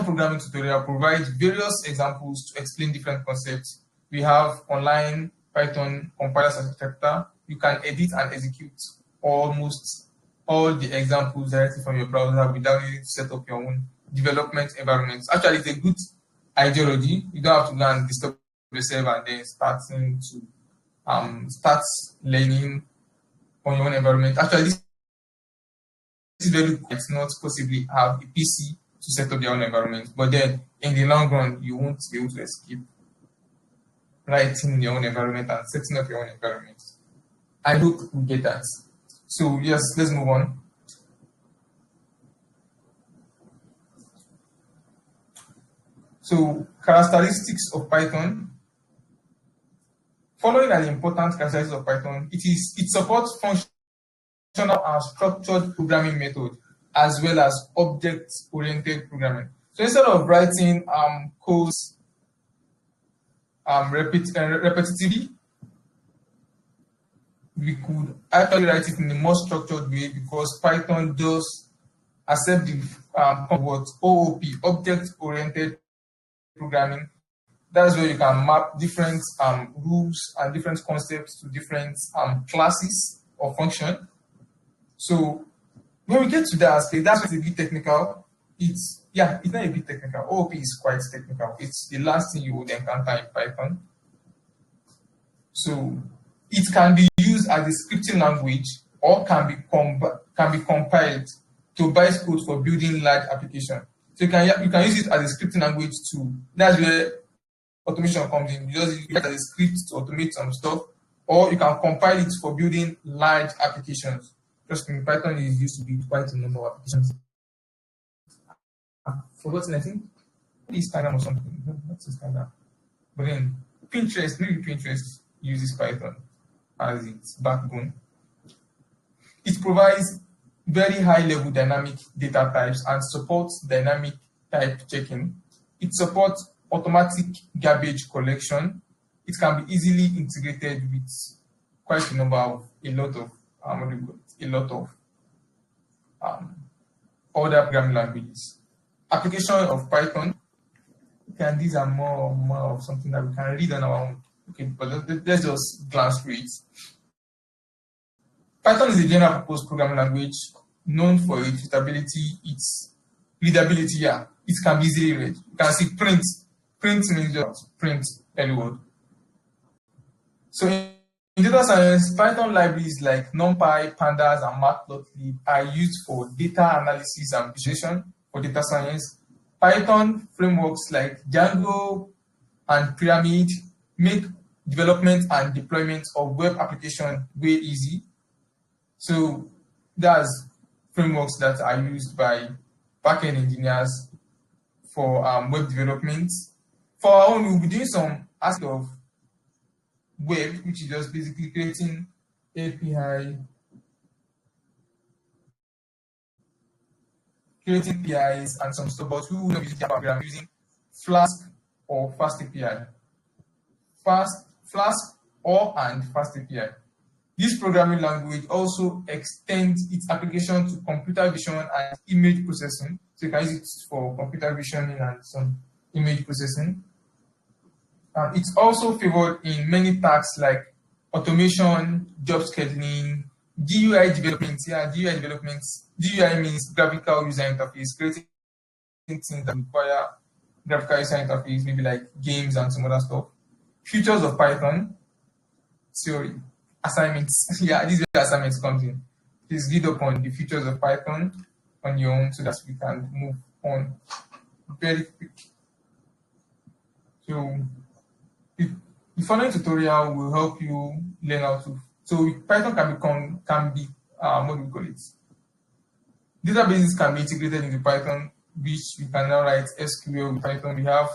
programming tutorial provides various examples to explain different concepts. We have online Python compiler architecture. You can edit and execute almost all the examples directly from your browser without needing to set up your own development environment. Actually, it's a good ideology. You don't have to go and disturb yourself and then start learning on your own environment. Actually, this is very good. It's not possibly have a PC to set up your own environment, but then in the long run, you won't be able to escape writing your own environment and setting up your own environment. I hope we get that. So yes, let's move on. So characteristics of Python. Following are the important characteristics of Python. It supports functional and structured programming method as well as object-oriented programming. So instead of writing codes repetitively, we could actually write it in a more structured way because Python does accept the OOP, object-oriented programming, That's where you can map different rules and different concepts to different classes or function. So when we get to that aspect, that's a bit technical. It's not a bit technical. OOP is quite technical. It's the last thing you would encounter in Python. So it can be used as a scripting language or can be compiled to base code for building large applications. So you can use it as a scripting language too. That's where automation comes in. You just use it as a script to automate some stuff, or you can compile it for building large applications. Trust me, Python is used to be quite a number of applications. I've forgotten, I think Instagram or something. What's Instagram? But then maybe Pinterest uses Python as its backbone. It provides very high-level dynamic data types and supports dynamic type checking. It supports automatic garbage collection. It can be easily integrated with quite a lot of other programming languages. Application of Python. And these are more of something that we can read on our own. Okay, but let's just glance through it. Python is a general purpose programming language known for its readability, its readability. Yeah, it can be easily read. You can see print. Print means just print any word. So in data science, Python libraries like NumPy, Pandas, and Matplotlib are used for data analysis and visualization for data science. Python frameworks like Django and Pyramid make development and deployment of web application way easy. So that's frameworks that are used by backend engineers for web development. For our own, we'll be doing some aspect of web, which is just basically creating APIs and some stuff, but we will not be using Java. I'm using Flask or Fast API. Flask and Fast API. This programming language also extends its application to computer vision and image processing. So you can use it for computer vision and some image processing. It's also favored in many tasks like automation, job scheduling, GUI development. Yeah, GUI development. GUI means graphical user interface, creating things that require graphical user interface, maybe like games and some other stuff. Features of Python, theory, assignments. Yeah, this is where assignments comes in. Please read up on the features of Python on your own so that we can move on very quick. So the following tutorial will help you learn how to. So Python can be what do we call it? Databases can be integrated into Python, which we can now write SQL with Python. We have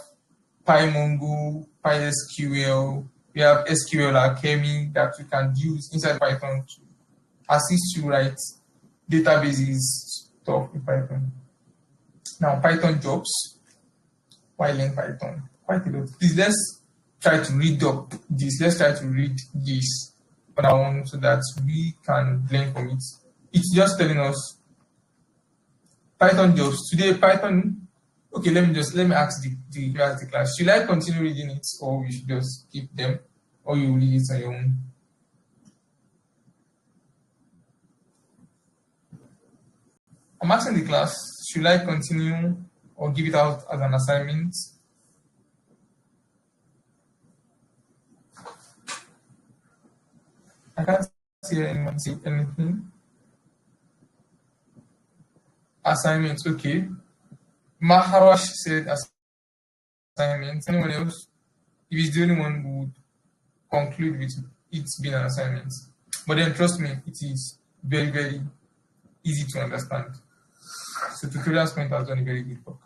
PyMongo, PySQL. We have SQL Alchemy that we can use inside Python to assist you write databases stuff in Python. Now, Python jobs. Why learn Python? Quite a lot. Please, let's try to read up this. Let's try to read this on our own so that we can learn from it. It's just telling us Python jobs. Today, Python. Okay, let me ask the class. Should I continue reading it, or we should just keep them, or you read it on your own? I'm asking the class, should I continue or give it out as an assignment? I can't see anyone say anything. Assignments, okay. Maharash said assignment. Anyone else? If he's the only one who would conclude with it being an assignment. But then trust me, it is very, very easy to understand. So Tutorial Point has done a very good work.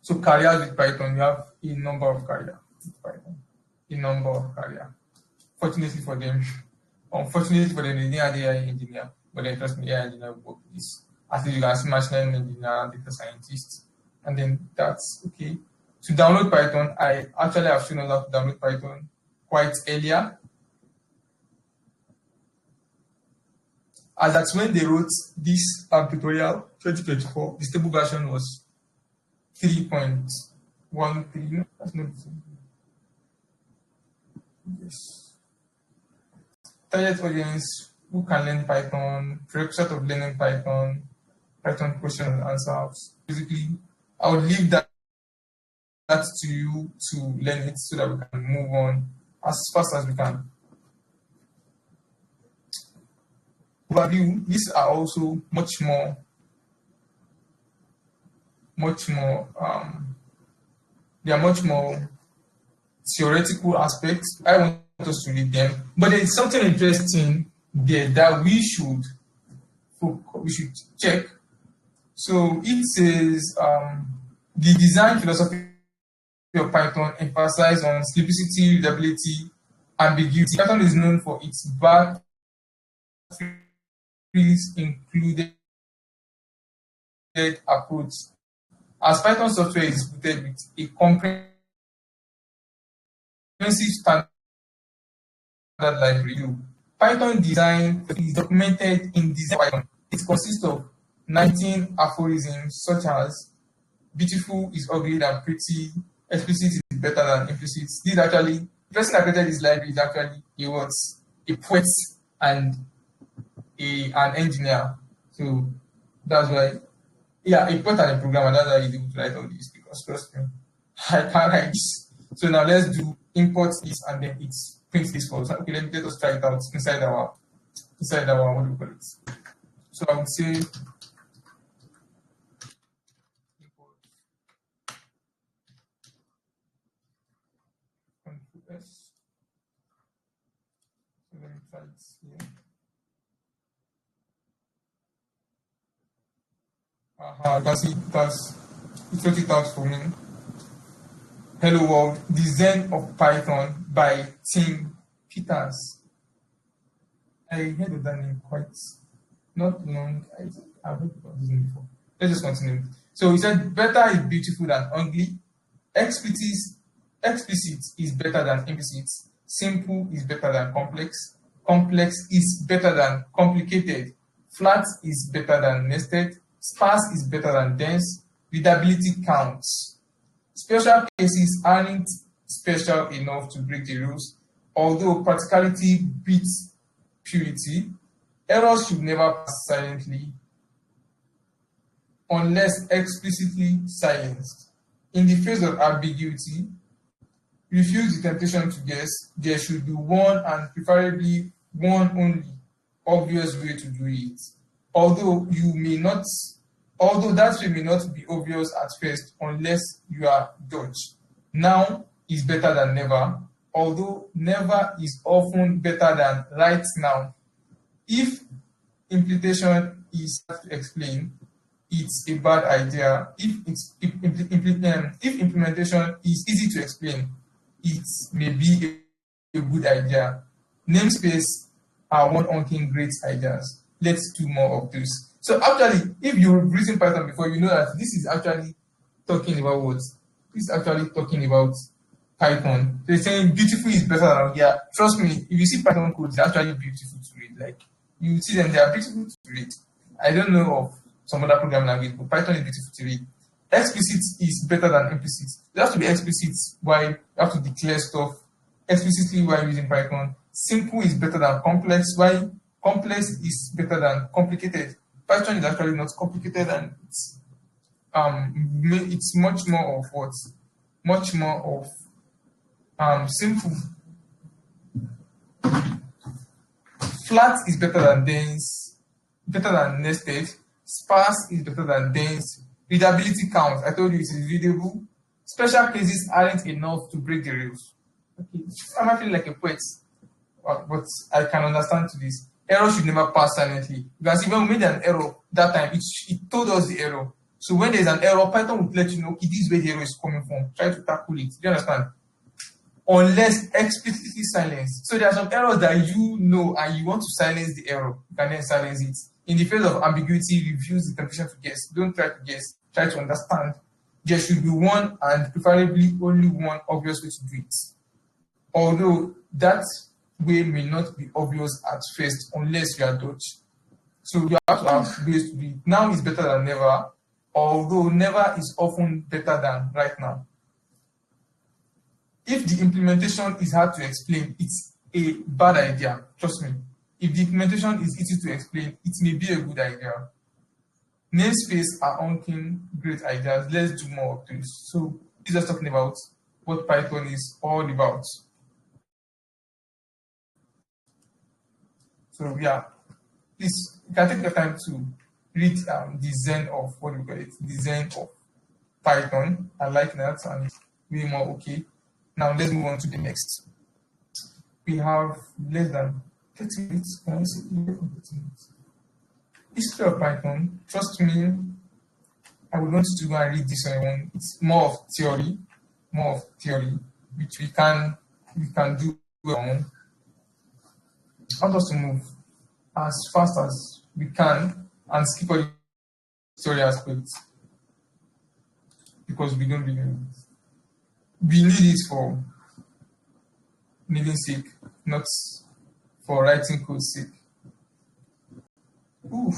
So careers with Python, you have a number of careers with Python. A number of careers. Fortunately for them, unfortunately for them, they didn't have the AI engineer. But then trust me, AI engineer will work with this. At least you can see machine learning engineer, data scientist, and then that's okay. To download Python, I actually have shown us how to download Python quite earlier. As that's when they wrote this tutorial, 2024, the stable version was 3.0. 1, 3. No, that's not the same. Yes. Target audience who can learn Python, prerequisite of learning Python, Python question and answers. Basically, I would leave that to you to learn it so that we can move on as fast as we can. Overview, these are also much more they are much more theoretical aspects. I want us to read them, but there is something interesting there that we should check. So it says the design philosophy of Python emphasizes on simplicity, readability, ambiguity. Python is known for its vast included approach. As Python software is executed with a comprehensive standard library, Python design is documented in design Python. It consists of 19 aphorisms such as beautiful is uglier than pretty, explicit is better than implicit. This actually, the person that created this library is actually a poet and an engineer. So that's why, a poet and a programmer, that's why he's able to write all this, because trust me, I can't write this. So now let's do import this and then it prints this for us. Okay, let us try it out inside our what do we call it? So I would say import Ctrl S. So let me try it here. You can see it wrote it out for me. Hello World, the Zen of Python by Tim Peters. I heard of that name quite not long. I've heard about this name before. Let's just continue. So he said, better is beautiful than ugly. Explicit is better than implicit. Simple is better than complex. Complex is better than complicated. Flat is better than nested. Sparse is better than dense. Readability counts. Special cases aren't special enough to break the rules. Although practicality beats purity, errors should never pass silently unless explicitly silenced. In the face of ambiguity, refuse the temptation to guess. There should be one, and preferably one only, obvious way to do it. Although that way may not be obvious at first unless you are Dutch. Now is better than never, although never is often better than right now. If implementation is hard to explain, it's a bad idea. If implementation is easy to explain, it may be a good idea. Namespace are one unclean great ideas. Let's do more of those. So actually, if you've written Python before, you know that this is actually talking about what? This is actually talking about Python. They're saying beautiful is better than, yeah, trust me, if you see Python code, it's actually beautiful to read. Like, you see them, they are beautiful to read. I don't know of some other programming language, but Python is beautiful to read. Explicit is better than implicit. You have to be explicit while you have to declare stuff explicitly while using Python. Simple is better than complex, while complex is better than complicated. Python is actually not complicated, and it's much more of what? Much more of simple. Flat is better than dense, better than nested. Sparse is better than dense. Readability counts. I told you it is readable. Special cases aren't enough to break the rules. Okay, I'm feeling like a poet, but I can understand to this. Error should never pass silently. You can see when we made an error that time, it told us the error. So when there's an error, Python will let you know, okay, this is where the error is coming from. Try to tackle it. Do you understand? Unless explicitly silenced. So there are some errors that you know and you want to silence the error. You can then silence it. In the face of ambiguity, refuse the temptation to guess. Don't try to guess. Try to understand. There should be one, and preferably only one, obvious way to do it. Although that way may not be obvious at first unless you are Dutch. So you have to have ways to be. Now is better than never, although never is often better than right now. if the implementation is hard to explain, it's a bad idea. Trust me. If the implementation is easy to explain, it may be a good idea. Namespace are unking great ideas. Let's do more of this. So, just talking about what Python is all about. So, yeah, please, you can take your time to read the Zen of what do we call it? The Zen of Python. I like that, and it's way more okay. Now, let's move on to the next. We have less than 30 minutes. Can I say 30 minutes? History of Python. Trust me, I would want you to go and read this one. It's more of theory, which we can do on. I want us to move as fast as we can and skip all the theory aspects because we don't really need it. We need it for needing sake, not for writing code sake. Oof.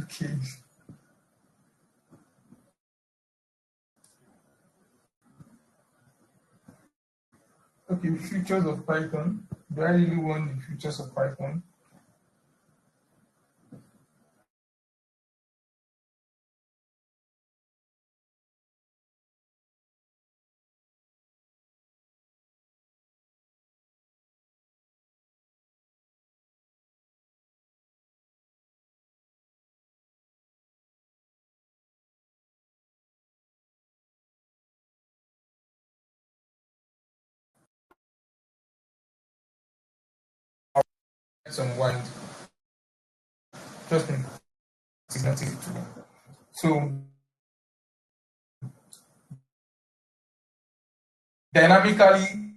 Okay. Okay, features of Python. Do I really want the features of Python? Some wind. Trust me, it's not easy to do. So dynamically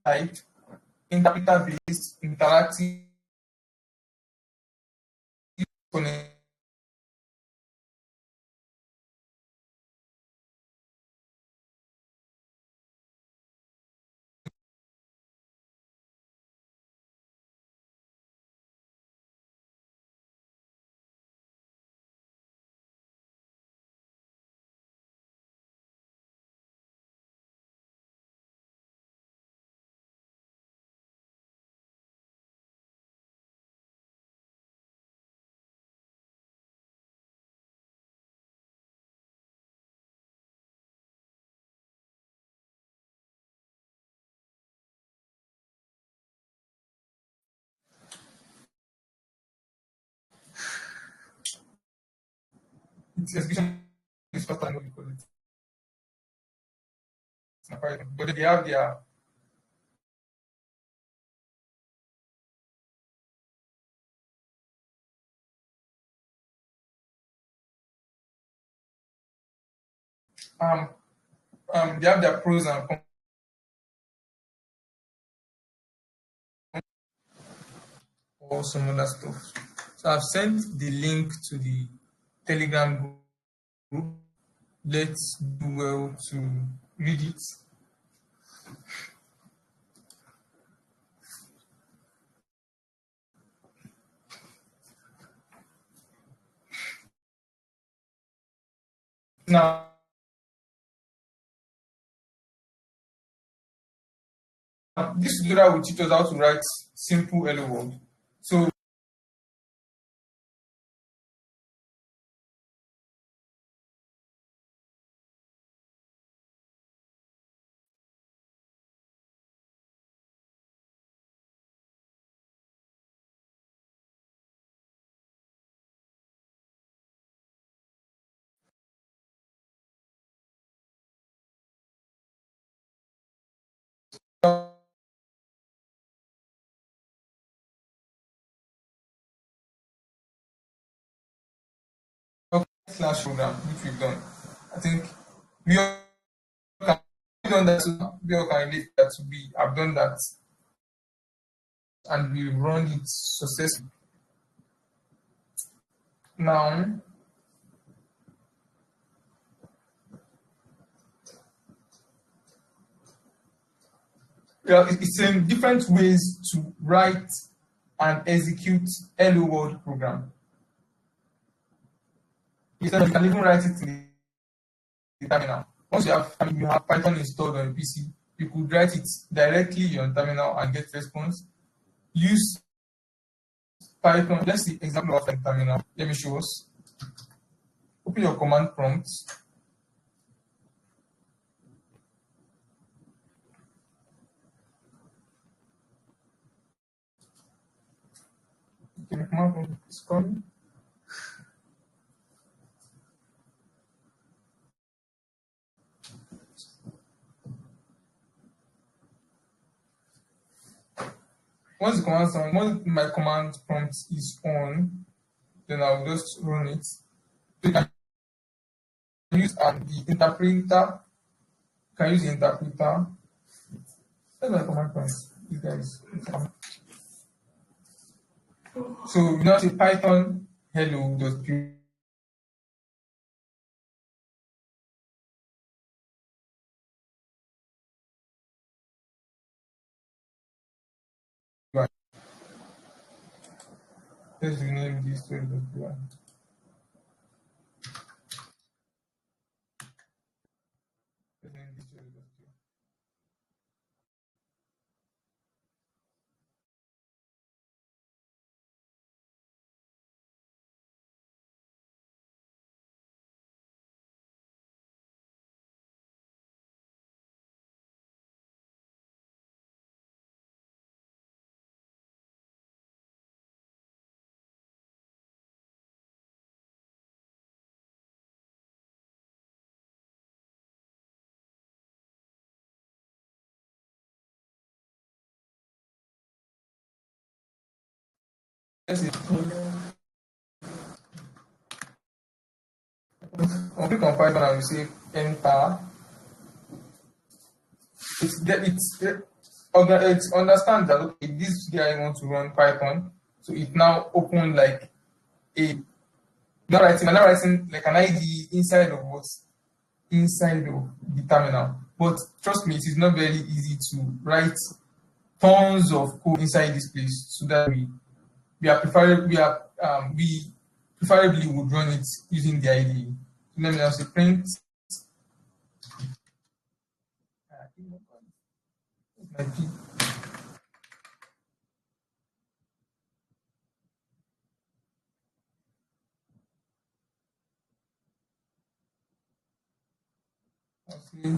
typed, interpreter based, interactive component. Its execution is faster than what we call it. It's not Python. But they have their um they have their pros and cons or some other stuff. So I've sent the link to the Telegram group. Let's do well to read it. Now, this tutorial will teach us how to write simple hello world. So slash program, which we've done. I think we all can done that, so we all can relate that to be. I've done that, and we run it successfully. Now, it's in different ways to write and execute Hello World program. You can even write it in the terminal. Once you have Python installed on your PC, you could write it directly on terminal and get response. Use Python. Let's see example of the terminal. Let me show us. Open your command prompt. Okay, command prompt is coming. Once my command prompt is on, then I'll just run it. So you can use the interpreter. You can use the interpreter. That's my command prompt. You guys. So you now say Python hello.py. Let's rename this to hello.py. Let's see. I'll click on Python and we say enter. It understands that okay, this guy wants to run Python, so it now open like not writing like an ID inside of what? Inside of the terminal. But trust me, it is not very easy to write tons of code inside this place, so that we preferably would run it using the IDE. So let me now say print. My P. I'll say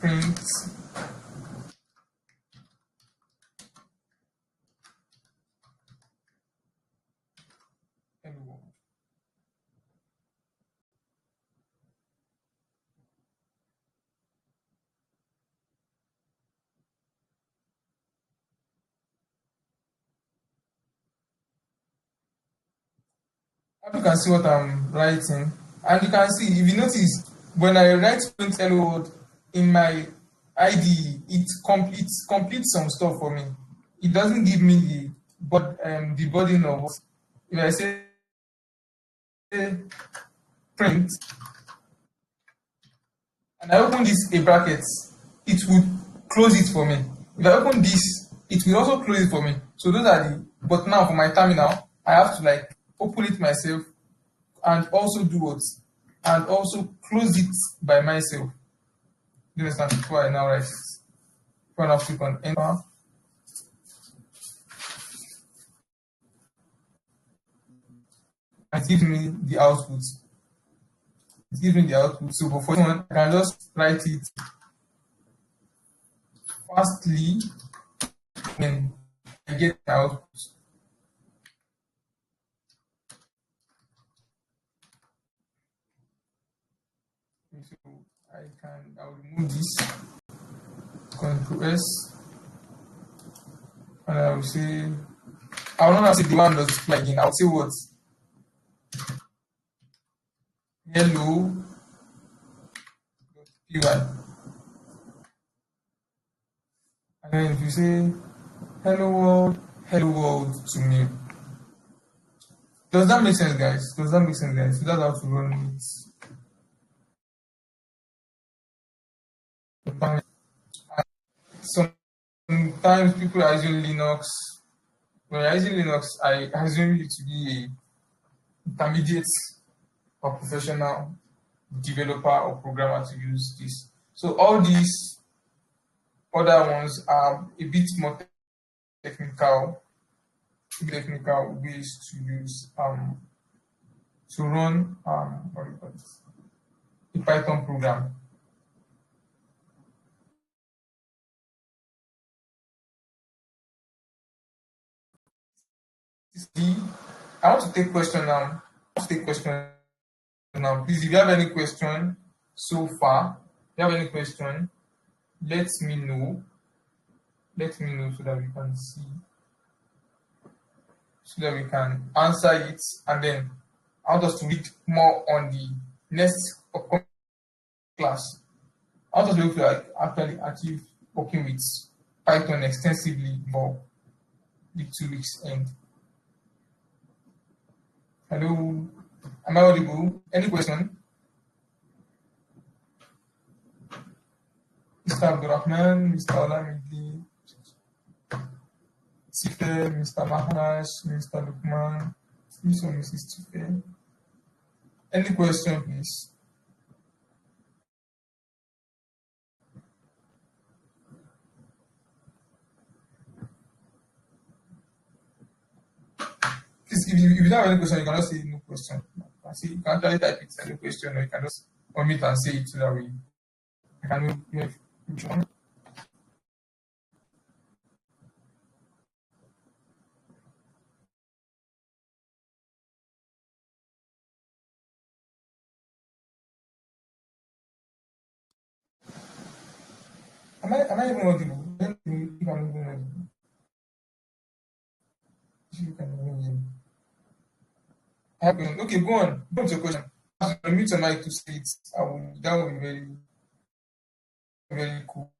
print hello. You can see what I'm writing, and you can see, if you notice, when I write print hello world in my IDE, it completes some stuff for me. It doesn't give me the burden of what. If I say print and I open this a bracket, it would close it for me. If I open this, it will also close it for me. So those are the. But now for my terminal, I have to like open it myself and also do what? And also close it by myself. You understand? Before I now write it. Before I now click on enter. It gives me the output. It gives me the output. So for this one, I can just write it fastly when I get the output. So I'll remove this, Ctrl S, and I will say, I will not say the one does plug in. I'll say what? Hello.py. And if you say hello world to me, does that make sense, guys? Does that make sense, guys? So that's how to run it. Sometimes people are using Linux. When you're using Linux, I assume you to be a intermediate or professional developer or programmer to use this. So all these other ones are a bit more technical, ways to use to run what do you call it? A Python program. I want to take question now. Please, if you have any question so far, if you have any question, let me know. Let me know so that we can see, so that we can answer it. And then I want us to read more on the next upcoming class. I want us to be able to actually achieve working with Python extensively for the 2 weeks end. Hello, am I audible? Any question? Mr. Abdurrahman, Mr. Olamide, Tife, Mr. Maharaj, Mr. Lukman, Miss or Mrs. Tife. Any question, please? Please, if you don't have any question, you can just say no question. You can actually type it as a question, or you can just omit and say it so that I can know which one. Am I even audible? I don't think if I'm even audible. If you can hear me. Okay, go on. Go on to your question. Mute your mic to say it. That would be very, very cool.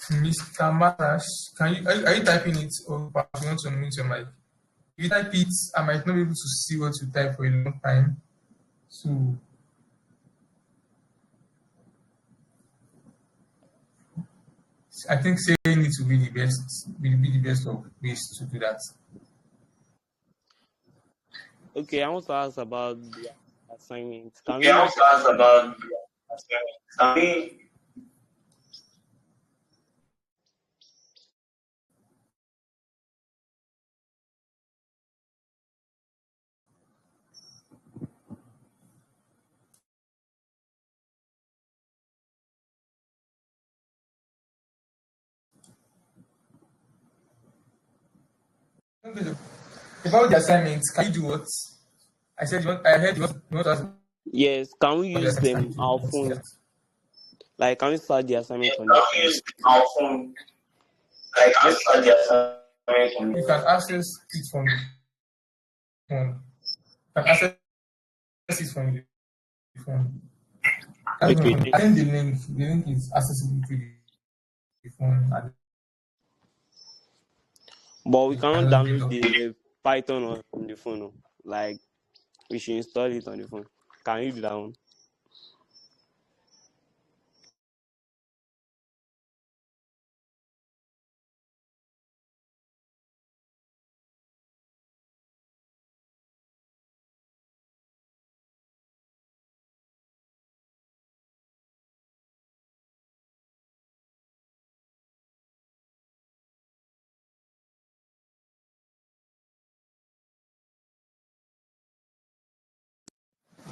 Mr. Marash, are you typing it or perhaps you want to unmute your mic? If you type it, I might not be able to see what you type for a long time. So I think saying it will be the best of ways to do that. Okay, I want to ask about the assignment. I want to ask about the assignment. Can we About the assignments, can you do what? I said I heard you want to ask Yes, can we about the use assignment. our phone? Like, can we start the assignment on the can phone? use our phone? Like, can we start the assignment on You can access it from the phone. You can access it from the phone. Okay. I think the link is accessible to the phone. But we cannot And download the Python on the phone. Like, we should install it on the phone. Can you do that one?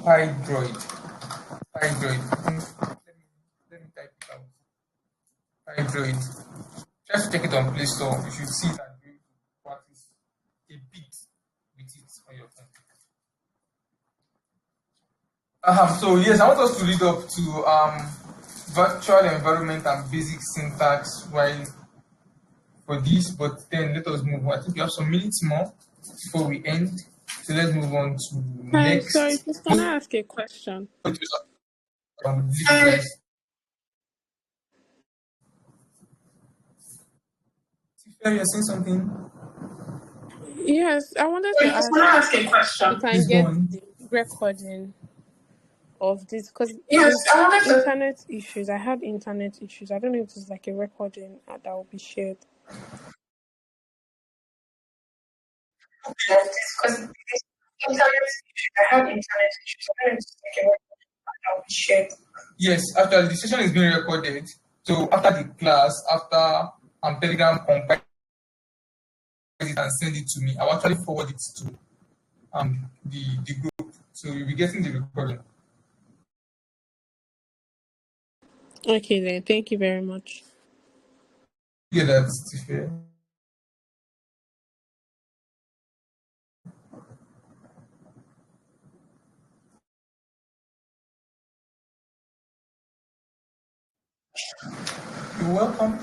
Hydroid. Let me type it out. Hydroid. Just check it on Play Store. You should see that you practice a bit with it on your phone. So yes, I want us to lead up to virtual environment and basic syntax while for this, but then let us move on. I think we have some minutes more before we end. So let's move on to Hi, next. sorry, please can I ask a question? Difference. You're saying something? Yes, I wanted to I just ask want to ask a if question. we can Please go get on. the recording of this because Yes, with I wanted to. internet issues, I had internet issues. I don't know if it's like a recording that will be shared. Because internet issues, I have internet issues. I don't know I'll be shared. Yes, actually, the session is being recorded. So after the class, after Telegram compile it and send it to me, I'll actually forward it to the group. So you'll be getting the recording. Okay then, thank you very much. Yeah, that's fair. You're welcome.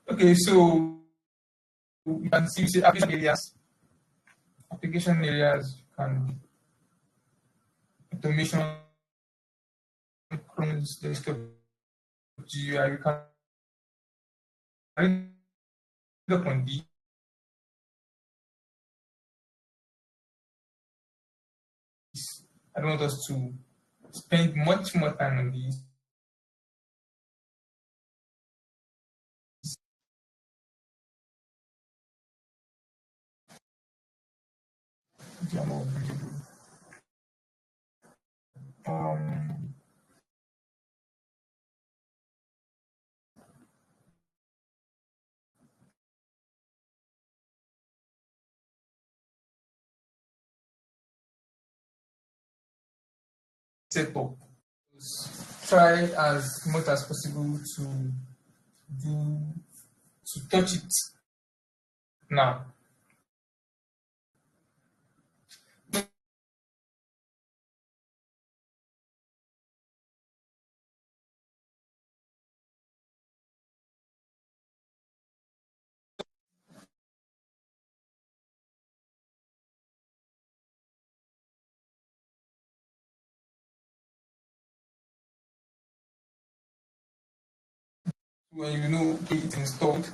Okay, so you can see application areas can automation, clones, desktop GUI. You can read up on these. I don't want us to spend much more time on these. Um, Setup. Try as much as possible to touch it now. When you know it's installed.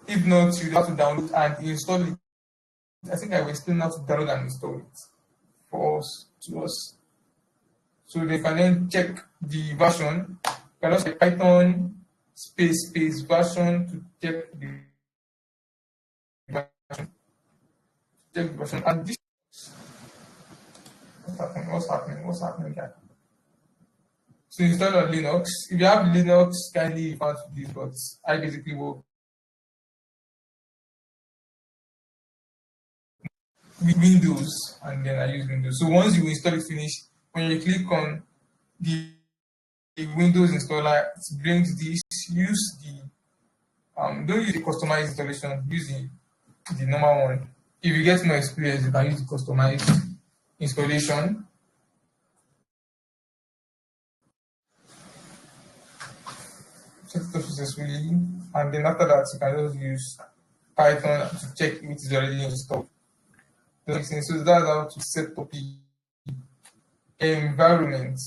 If not, you have to download and install it. I think I will still have to download and install it for us to us. So they can then check the version. You can also say Python space version to check the version. Check the version. And this what's happening here? So install on Linux. If you have Linux, kindly refer to this, but I basically work with Windows and then I use Windows. So once you install it finish, when you click on the Windows installer, it brings this. Use the don't use the customized installation, use the normal one. If you get more experience, you can use the customized installation. Set it up successfully, and then after that, you can just use Python to check if it is already installed. So that's how to set up the environment,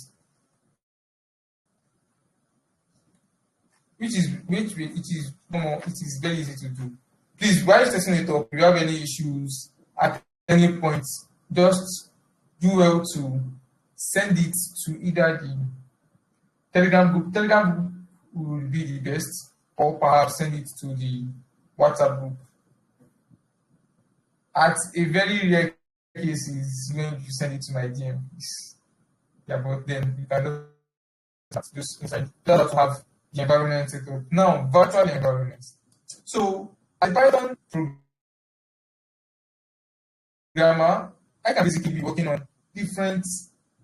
it is very easy to do. Please, while setting it up, if you have any issues at any point, just do well to send it to either the Telegram group. Telegram group will be the best, or perhaps send it to the WhatsApp group. At a very rare cases when you send it to my DM, yeah, but then you can just inside. Just have to have the environment set up. Now, virtual environments. So, as a Python programmer, I can basically be working on different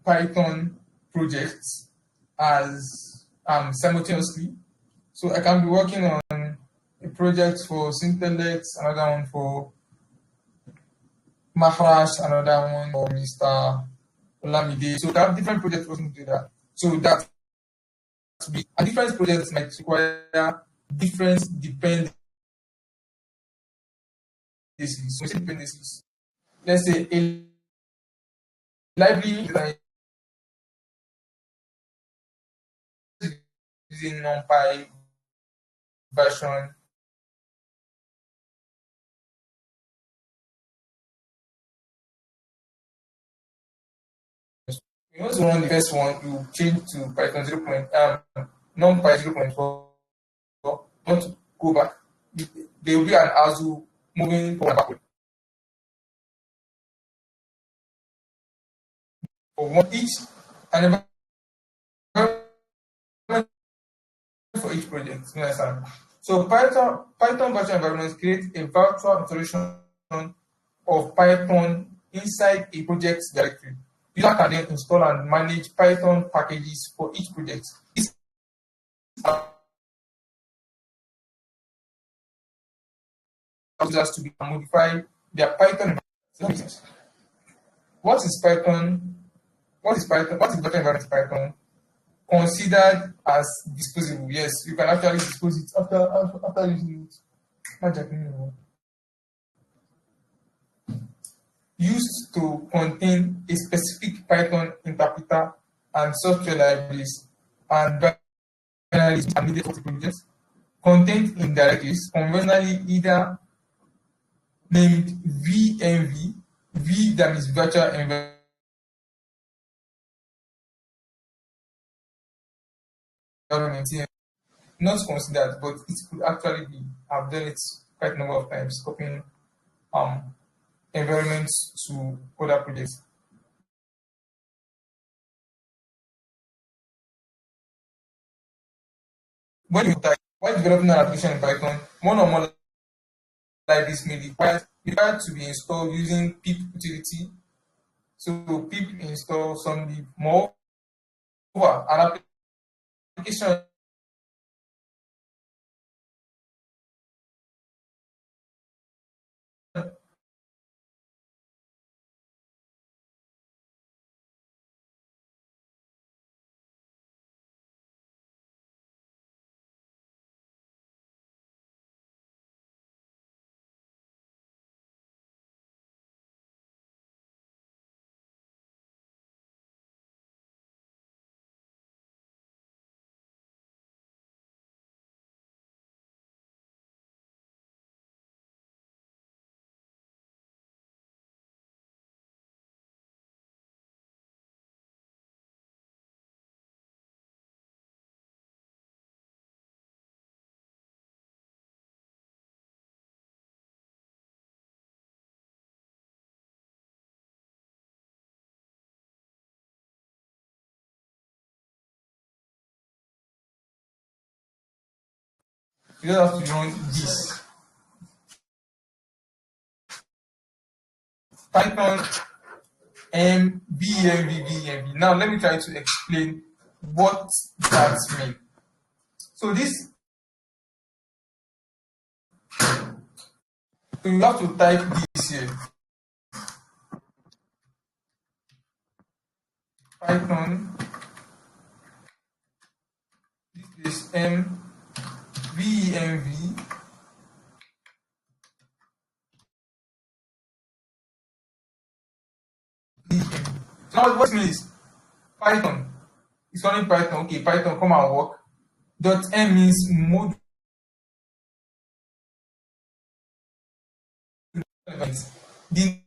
Python projects as simultaneously. So, I can be working on a project for Synctellect, another one for Maharaj, another one for Mr. Olamide. So, I have different projects working together. So, that to be, and different projects might require different dependencies. So dependencies. Let's say a library that is using NumPy version. You want to run the first one, you change to Python 0. NumPy 0.4. Want to go back. There will be an ASU moving forward and backward. For one each and for each project. You understand? So Python virtual environments create a virtual installation of Python inside a project's directory. User can then install and manage Python packages for each project. This allows users to modify their Python environment. What is Python? What is Python? What is virtual environment Python? Considered as disposable. Yes, you can actually dispose it after using it. Used to contain a specific Python interpreter and software libraries and binaries are needed for the project. Contained in directories, conventionally either named VMV, V that is virtual environment. Not considered, but it could actually be. I've done it quite a number of times, copying environments to other projects. When you type, while developing an application in Python, one or more libraries may required to be installed using pip utility. So pip install some lib. Moreover, an application you don't have to run this. Python VMV. Now let me try to explain what that means. So you have to type this here. Python. This is VMV. So now what means Python. It's only Python. Okay, Python, come and work. .m means mode. The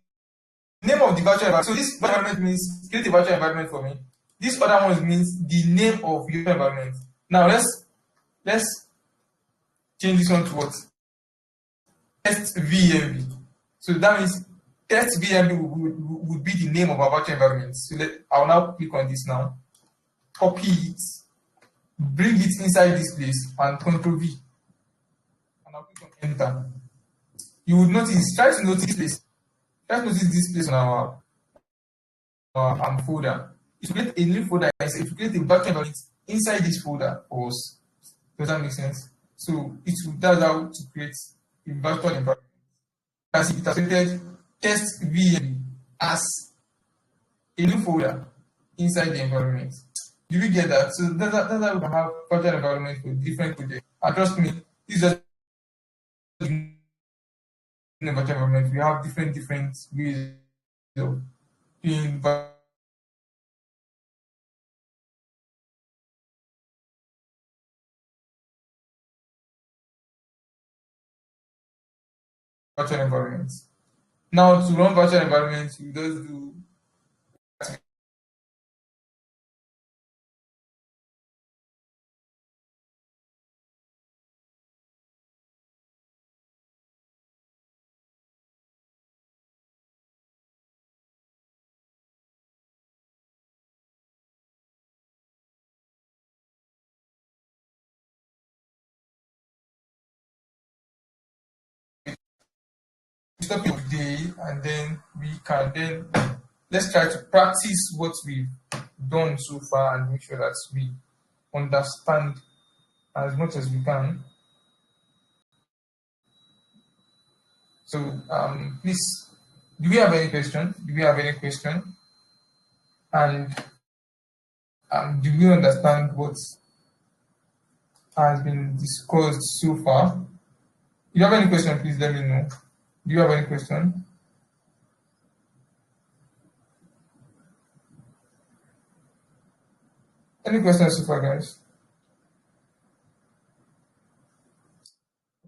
name of the virtual environment. So this environment means create a virtual environment for me. This other one means the name of your environment. Now let's change this one to what? Test VMV. So that means test VMV would be the name of our virtual environment. So I'll now click on this now. Copy it, bring it inside this place, and Ctrl V. And I'll click on enter. You would notice, try to notice this place. Try to notice this place on our folder. If you create a new folder, if you create a virtual environment inside this folder for us, does that make sense? So that's how to create a virtual environment. As it has created test VMV as a new folder inside the environment. Do we get that? So that's how we can have virtual environment for different projects. And trust me, this is just in a virtual environment. We have different ways of doing virtual environments. Now, to run virtual environments, you just do stop it day, and then we can then let's try to practice what we've done so far and make sure that we understand as much as we can. So please, do we have any question? Do we have any question? And do we understand what has been discussed so far? If you have any question, please let me know. Do you have any question? Any questions so far, guys?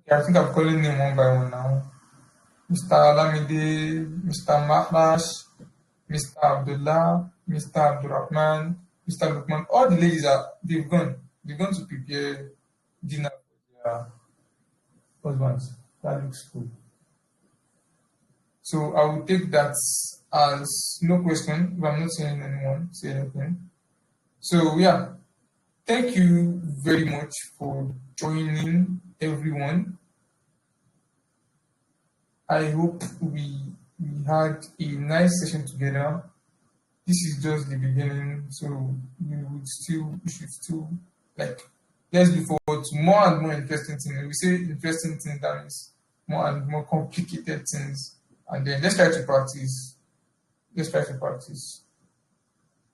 Okay, I think I'm calling them one by one now. Mr. Alamide, Mr. Mahlash, Mr. Abdullah, Mr. Abdurrahman, Mr. Lukman. All the ladies they've gone. They've gone to prepare dinner for their husbands. That looks cool. So I will take that as no question. If I'm not saying anyone say anything. So yeah, thank you very much for joining, everyone. I hope we had a nice session together. This is just the beginning, so we should still like let's look forward to more and more interesting things. When we say interesting things, that means more and more complicated things. And then let's try to practice. Let's try to practice.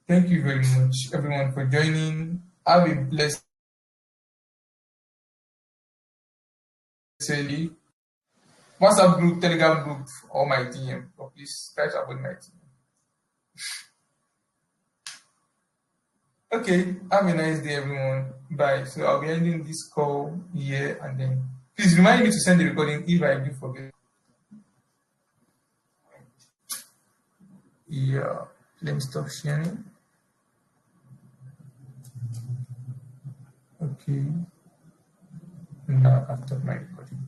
Thank you very much, everyone, for joining. Have a blessed day. WhatsApp group, Telegram group, or my DM. Or please try to avoid my DM. Okay, have a nice day, everyone. Bye. So I'll be ending this call here, and then please remind me to send the recording if I do forget. Yeah, let me stop sharing. Okay, now I've stopped my recording.